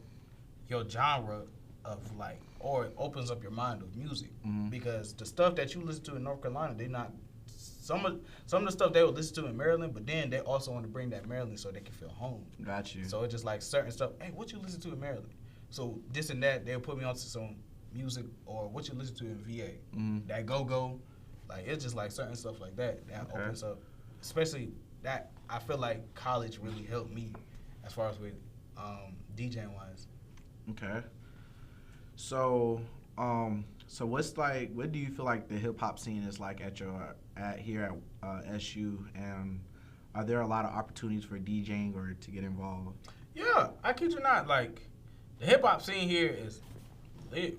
Speaker 2: your genre of like, or it opens up your mind of music because the stuff that you listen to in North Carolina, they not some of the stuff they would listen to in Maryland, but then they also want to bring that Maryland so they can feel home. Got you. So it's just like certain stuff. Hey, what you listen to in Maryland? So this and that, they'll put me onto some music or what you listen to in VA. That go, like it's just like certain stuff like that opens up. Especially that I feel like college really helped me as far as with DJing wise.
Speaker 1: Okay. So, what do you feel like the hip hop scene is like here at SU, and are there a lot of opportunities for DJing or to get involved?
Speaker 2: Yeah, I kid you not. Like the hip hop scene here is lit.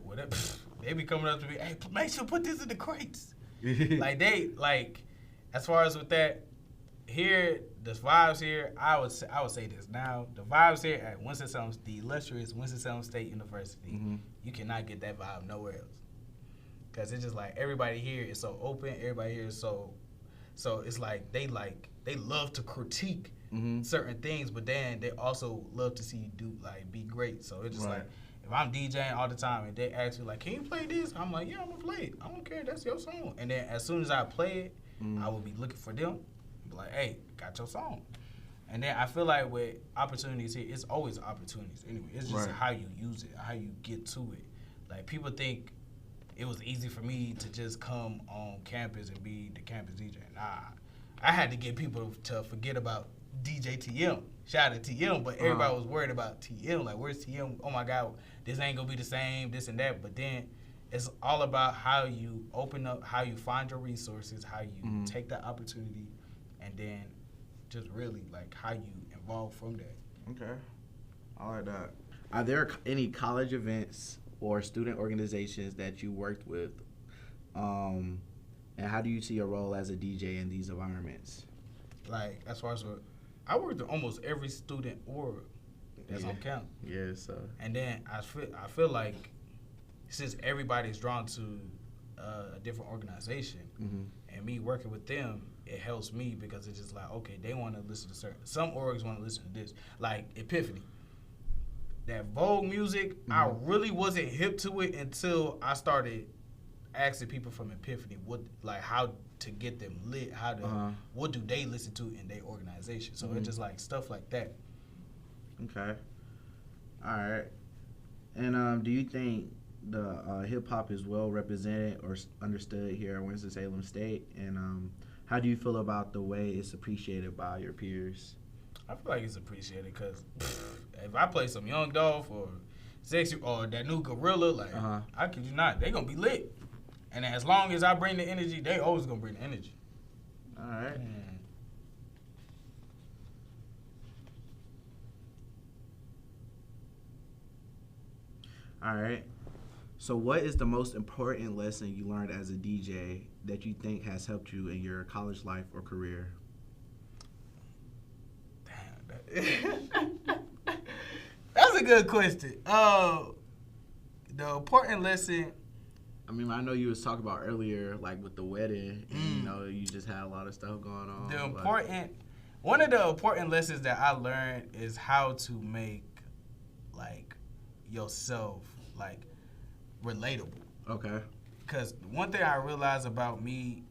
Speaker 2: They be coming up to me, hey, make sure put this in the crates. like as far as with that. Here, the vibes here, I would say this now. The vibes here at Winston-Salem, the illustrious Winston-Salem State University, you cannot get that vibe nowhere else. Because it's just like everybody here is so open. Everybody here is so it's like they love to critique certain things, but then they also love to see you be great. So it's just like if I'm DJing all the time and they ask me like, can you play this? I'm like, yeah, I'm gonna play it. I don't care. That's your song. And then as soon as I play it, I will be looking for them. Like, hey, got your song. And then I feel like with opportunities here, it's always opportunities anyway. It's just how you use it, how you get to it. Like, people think it was easy for me to just come on campus and be the campus DJ. Nah, I had to get people to forget about DJ TM. Shout out to TM, but everybody was worried about TM. Like, where's TM? Oh, my God, this ain't going to be the same, this and that. But then it's all about how you open up, how you find your resources, how you take that opportunity, and then just really like how you evolve from that.
Speaker 1: Okay, I like that. Are there any college events or student organizations that you worked with, and how do you see your role as a DJ in these environments?
Speaker 2: Like as far as I worked with almost every student org that's on campus.
Speaker 1: Yeah, so. And
Speaker 2: then I feel like since everybody's drawn to a different organization, and me working with them, it helps me because it's just like, okay, they want to listen to some orgs want to listen to this. Like Epiphany. That Vogue music, I really wasn't hip to it until I started asking people from Epiphany how to get them lit, what do they listen to in their organization. So it's just like stuff like that.
Speaker 1: Okay. All right. And do you think the hip hop is well represented or understood here at Winston-Salem State? And how do you feel about the way it's appreciated by your peers?
Speaker 2: I feel like it's appreciated because if I play some Young Dolph or Sexy or that new Gorilla, like I kid you not, they gonna be lit. And as long as I bring the energy, they always gonna bring the energy.
Speaker 1: All right. All right. So what is the most important lesson you learned as a DJ that you think has helped you in your college life or career?
Speaker 2: Damn. That's a good question. The important lesson.
Speaker 1: I mean, I know you was talking about earlier, like with the wedding, and you just had a lot of stuff going on.
Speaker 2: One of the important lessons that I learned is how to make like yourself like relatable.
Speaker 1: Okay.
Speaker 2: Because one thing I realized about me,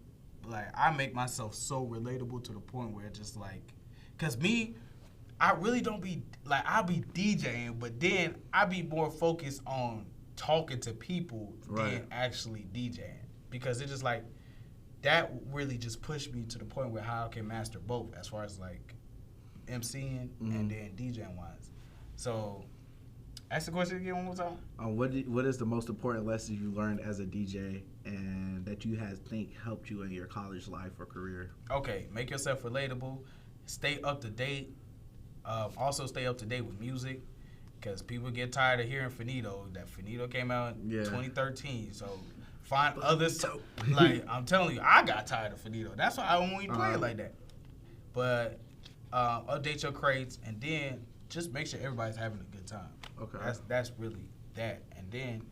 Speaker 2: like I make myself so relatable to the point where it's just like, because me, I really don't be like I'll be DJing, but then I be more focused on talking to people than actually DJing, because it's just like that really just pushed me to the point where how I can master both as far as like MCing and then DJing wise. So ask the question again one more time.
Speaker 1: What is the most important lesson you learned as a DJ and that you think helped you in your college life or career?
Speaker 2: Okay, make yourself relatable, stay up to date. Also stay up to date with music, because people get tired of hearing Finito. That Finito came out in 2013, so find others. Like I'm telling you, I got tired of Finito. That's why I don't want you to play it like that. But update your crates, and then just make sure everybody's having a good time.
Speaker 1: Okay,
Speaker 2: that's really that. And then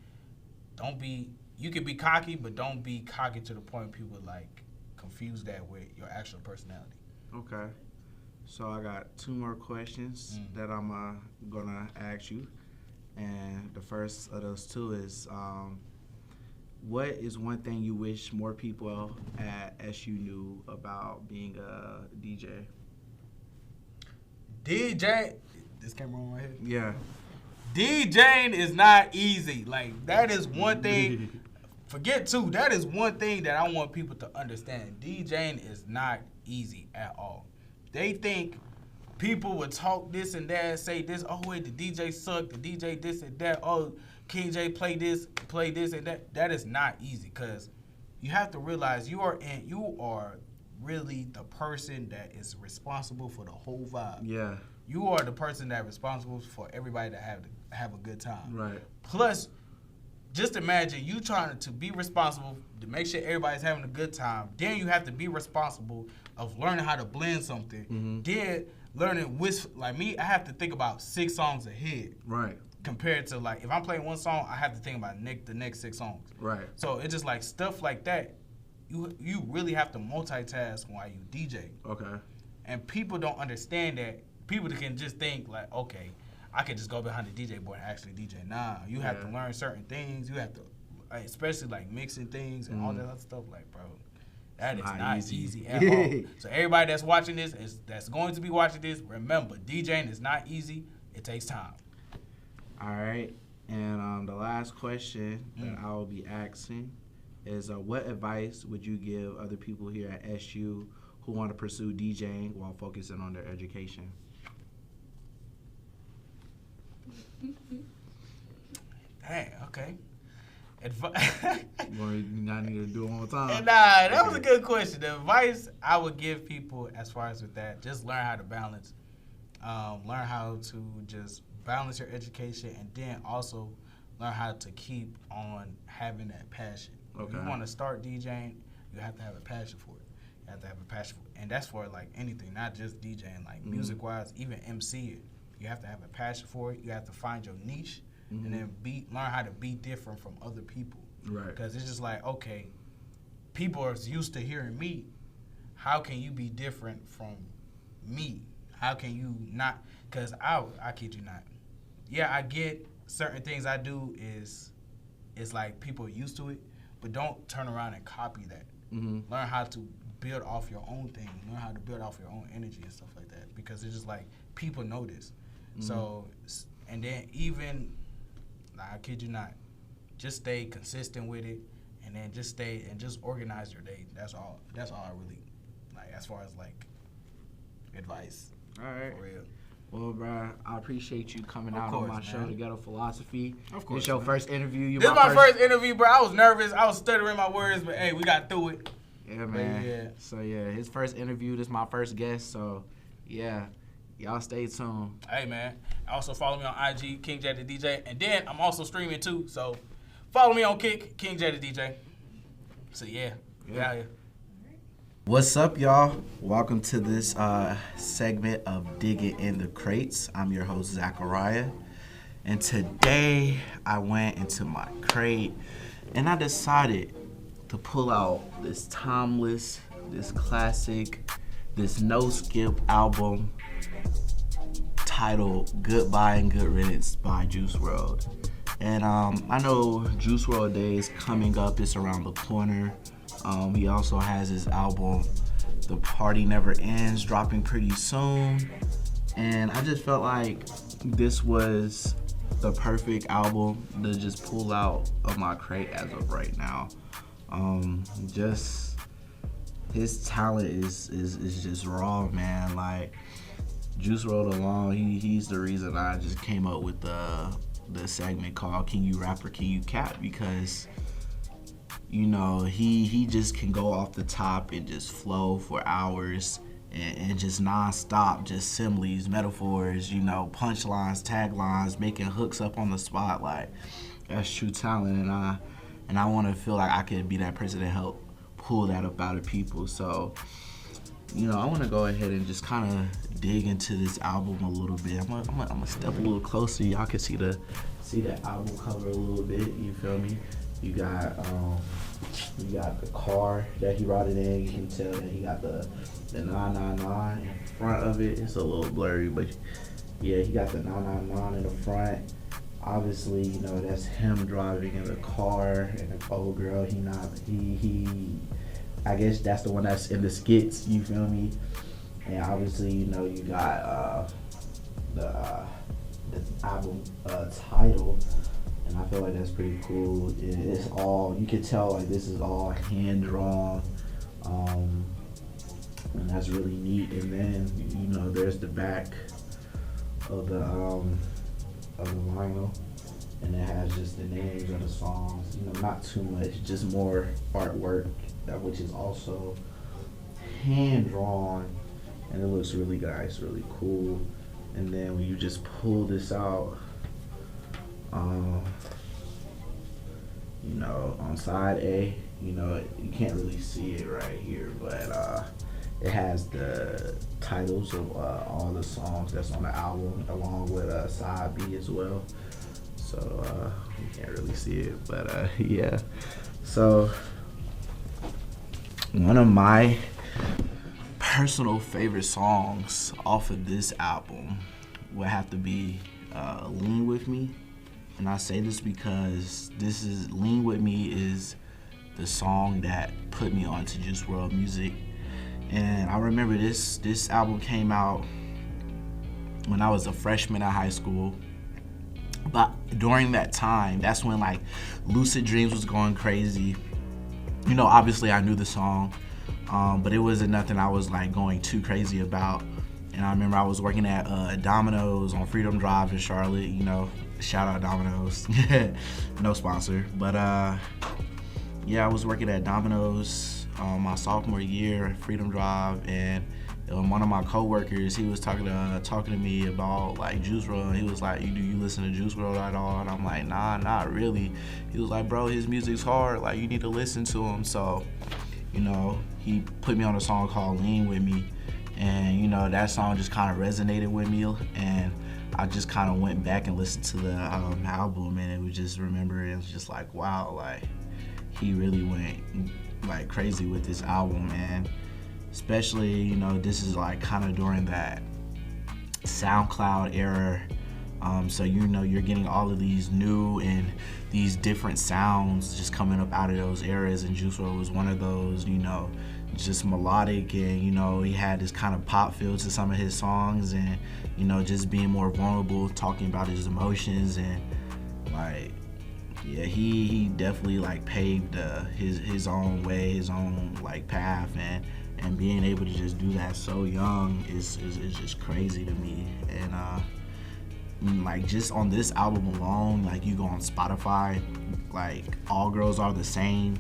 Speaker 2: don't be. You can be cocky, but don't be cocky to the point people like confuse that with your actual personality.
Speaker 1: Okay. So I got 2 more questions that I'm gonna ask you, and the first of those 2 is, what is one thing you wish more people at SU knew about being a DJ?
Speaker 2: DJ, this camera on my head.
Speaker 1: Yeah.
Speaker 2: DJing is not easy. Like that is one thing. Forget 2. That is one thing that I want people to understand. DJing is not easy at all. They think people would talk this and that, say this, oh wait, the DJ sucked, the DJ this and that, oh, King J play this and that. That is not easy, because you have to realize you are really the person that is responsible for the whole vibe.
Speaker 1: Yeah.
Speaker 2: You are the person that is responsible for everybody to have a good time.
Speaker 1: Right.
Speaker 2: Plus, just imagine you trying to be responsible to make sure everybody's having a good time. Then you have to be responsible of learning how to blend something. Then learning which, like me, I have to think about 6 songs ahead. Right. Compared to like, if I'm playing one song, I have to think about the next 6 songs. Right. So it's just like stuff like that. You really have to multitask while you DJ. Okay. And people don't understand that. People can just think like, okay, I could just go behind the DJ board and actually DJ. Nah, you have to learn certain things. You have to, like, especially like mixing things and all that other stuff. Like, bro, that is not easy at all. So everybody that's watching this, that's going to be watching this, remember, DJing is not easy. It takes time.
Speaker 1: All right. And the last question that I will be asking is, what advice would you give other people here at SU who want to pursue DJing while focusing on their education?
Speaker 2: Dang, okay.
Speaker 1: You not need to do it one more time?
Speaker 2: Nah, that was a good question. The advice I would give people as far as with that, just learn how to balance. Learn how to just balance your education, and then also learn how to keep on having that passion. Okay. If you want to start DJing, you have to have a passion for it. You have to have a passion for it. And that's for like anything, not just DJing, like music-wise, even MCing. You have to have a passion for it. You have to find your niche, and then learn how to be different from other people. Right. Because it's just like, okay, people are used to hearing me. How can you be different from me? How can you not? Because I kid you not. Yeah, I get certain things I do is like people are used to it, but don't turn around and copy that.
Speaker 1: Mm-hmm.
Speaker 2: Learn how to build off your own thing. Learn how to build off your own energy and stuff like that, because it's just like people notice.
Speaker 1: Mm-hmm.
Speaker 2: So, and then even, I kid you not, just stay consistent with it, and then just stay and just organize your day. That's all I really like as far as like advice.
Speaker 1: All right.
Speaker 2: For real.
Speaker 1: Well, bro, I appreciate you coming out on my show, The Ghetto Philosophy.
Speaker 2: Of course.
Speaker 1: This your first interview.
Speaker 2: This is my first interview, bro. I was nervous. I was stuttering my words, but hey, we got through it.
Speaker 1: Yeah, man.
Speaker 2: Yeah.
Speaker 1: So, yeah, his first interview. This is my first guest. So, yeah, y'all stay tuned.
Speaker 2: Hey, man. Also, follow me on IG, King J the DJ. And then I'm also streaming, too. So, follow me on Kick, King J the DJ. So, yeah. We out here.
Speaker 1: What's up, y'all? Welcome to this segment of Diggin In The Crates. I'm your host, Zachariah. And today, I went into my crate, and I decided to pull out this timeless, this classic, this no-skip album titled Goodbye and Good Riddance by Juice WRLD. And I know Juice WRLD Day is coming up. It's around the corner. He also has his album, The Party Never Ends, dropping pretty soon. And I just felt like this was the perfect album to just pull out of my crate as of right now. Just his talent is just raw, man. Like Juice WRLD alone, he's the reason I just came up with the segment called Can You Rap or Can You Cap, because you know, he just can go off the top and just flow for hours and just non-stop, just similes, metaphors, you know, punchlines, taglines, making hooks up on the spot. Like, that's true talent, and I want to feel like I could be that person to help pull that up out of people. So, you know, I want to go ahead and just kind of dig into this album a little bit. I'm gonna step a little closer. Y'all can see the album cover a little bit. You feel me? You got the car that he brought it in. You can tell that he got the 999 in front of it. It's a little blurry, but yeah, he got the 999 in the front. Obviously, you know, that's him driving in the car, and the old girl, I guess that's the one that's in the skits, you feel me? And obviously, you know, you got the album title. And I feel like that's pretty cool. It's all, you can tell like this is all hand drawn, and that's really neat. And then, you know, there's the back of the vinyl, and it has just the names of the songs. You know, not too much, just more artwork, which is also hand drawn, and it looks really nice, really cool. And then when you just pull this out, you know, on side A, you know, you can't really see it right here, but it has the titles of all the songs that's on the album, along with side B as well. So you can't really see it, but yeah. So one of my personal favorite songs off of this album would have to be Lean With Me. And I say this because Lean With Me is the song that put me onto Juice WRLD music. And I remember this album came out when I was a freshman in high school. But during that time, that's when like Lucid Dreams was going crazy. You know, obviously I knew the song, but it wasn't nothing I was like going too crazy about. And I remember I was working at Domino's on Freedom Drive in Charlotte, you know. Shout out Domino's. No sponsor. But yeah, I was working at Domino's my sophomore year at Freedom Drive, and one of my coworkers, he was talking to me about like Juice WRLD. He was like, do you listen to Juice WRLD at all? And I'm like, nah, not really. He was like, bro, his music's hard, like you need to listen to him. So, you know, he put me on a song called Lean With Me, and you know, that song just kind of resonated with me, and I just kind of went back and listened to the album, and it was just, remember, it was just like, wow, like he really went like crazy with this album, man. Especially, you know, this is like kind of during that SoundCloud era So you're getting all of these new and these different sounds just coming up out of those eras, and Juice WRLD was one of those, just melodic, and he had this kind of pop feel to some of his songs, and just being more vulnerable, talking about his emotions, and like, yeah, he definitely like paved his own way, his own like path, and being able to just do that so young is just crazy to me. And like just on this album alone, like you go on Spotify, like All Girls Are the Same,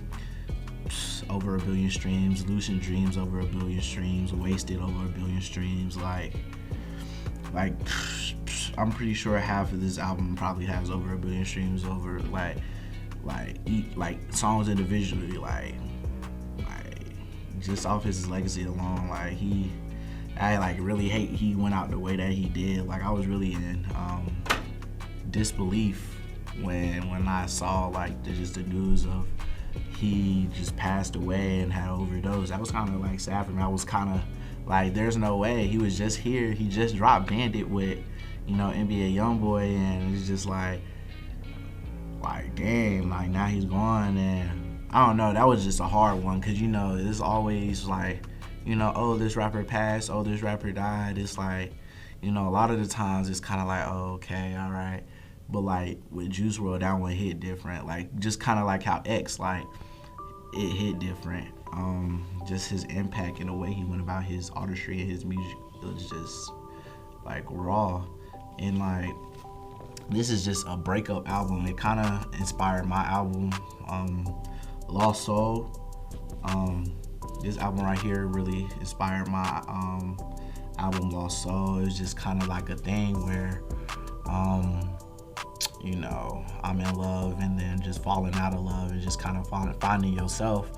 Speaker 1: over 1 billion streams, Lucid Dreams over 1 billion streams, Wasted over 1 billion streams, like I'm pretty sure half of this album probably has over 1 billion streams over like songs individually, like just off his legacy alone. Like I like really hate he went out the way that he did. Like I was really in disbelief when I saw like just the news of he just passed away and had overdose. That was kind of like sad for me. I was kind of like, there's no way. He was just here. He just dropped Bandit with NBA Youngboy, and it's just like damn, like now he's gone. And I don't know, that was just a hard one, because it's always like, oh, this rapper passed, oh, this rapper died. It's like, a lot of the times it's kind of like, oh, okay, all right. But like with Juice WRLD, that one hit different. Like just kind of like how X, like it hit different. Just his impact and the way he went about his artistry and his music, it was just like raw. And like this is just a breakup album. It kind of inspired my album, Lost Soul. This album right here really inspired my album Lost Soul. It was just kind of like a thing where I'm in love and then just falling out of love and just kind of finding yourself.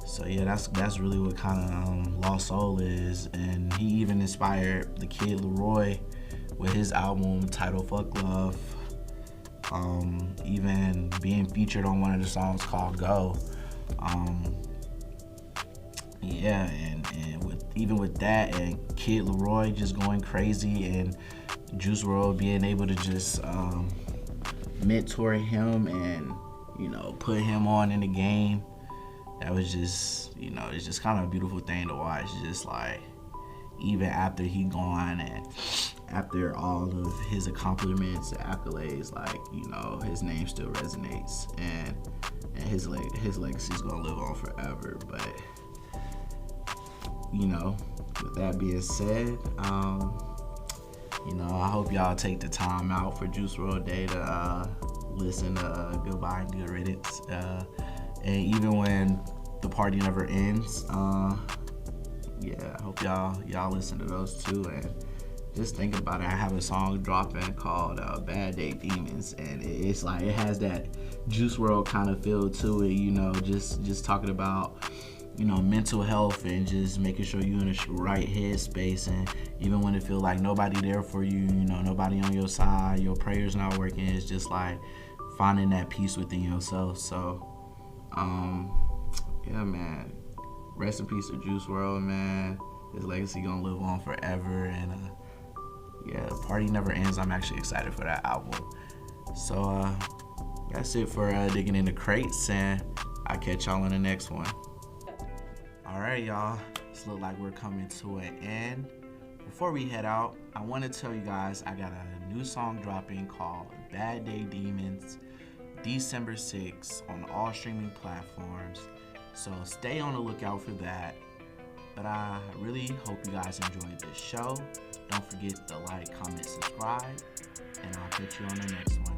Speaker 1: So yeah, that's really what kind of Lost Soul is. And he even inspired the Kid Leroy with his album titled Fuck Love, even being featured on one of the songs called Go. Yeah, and with that, and Kid Leroy just going crazy, and Juice WRLD being able to just mentor him and put him on in the game. That was just it's just kind of a beautiful thing to watch. Just like even after he gone and after all of his accomplishments and accolades, like his name still resonates, and his legacy's gonna live on forever. But with that being said, I hope y'all take the time out for Juice WRLD Day to listen to Goodbye and Good Riddance. And even when the party never ends, yeah, I hope y'all listen to those too. And just think about it. I have a song dropping called Bad Day Demons, and it's like it has that Juice WRLD kind of feel to it, just talking about mental health and just making sure you're in the right headspace. And even when it feels like nobody there for you, nobody on your side, your prayers not working, it's just like finding that peace within yourself. So yeah, man, rest in peace to Juice WRLD, man. His legacy gonna live on forever. And yeah, the party never ends. I'm actually excited for that album. So that's it for Digging in the Crates, and I'll catch y'all in the next one. All right, y'all, this look like we're coming to an end. Before we head out, I want to tell you guys I got a new song dropping called Bad Day Demons, December 6th on all streaming platforms. So stay on the lookout for that. But I really hope you guys enjoyed this show. Don't forget to like, comment, subscribe, and I'll catch you on the next one.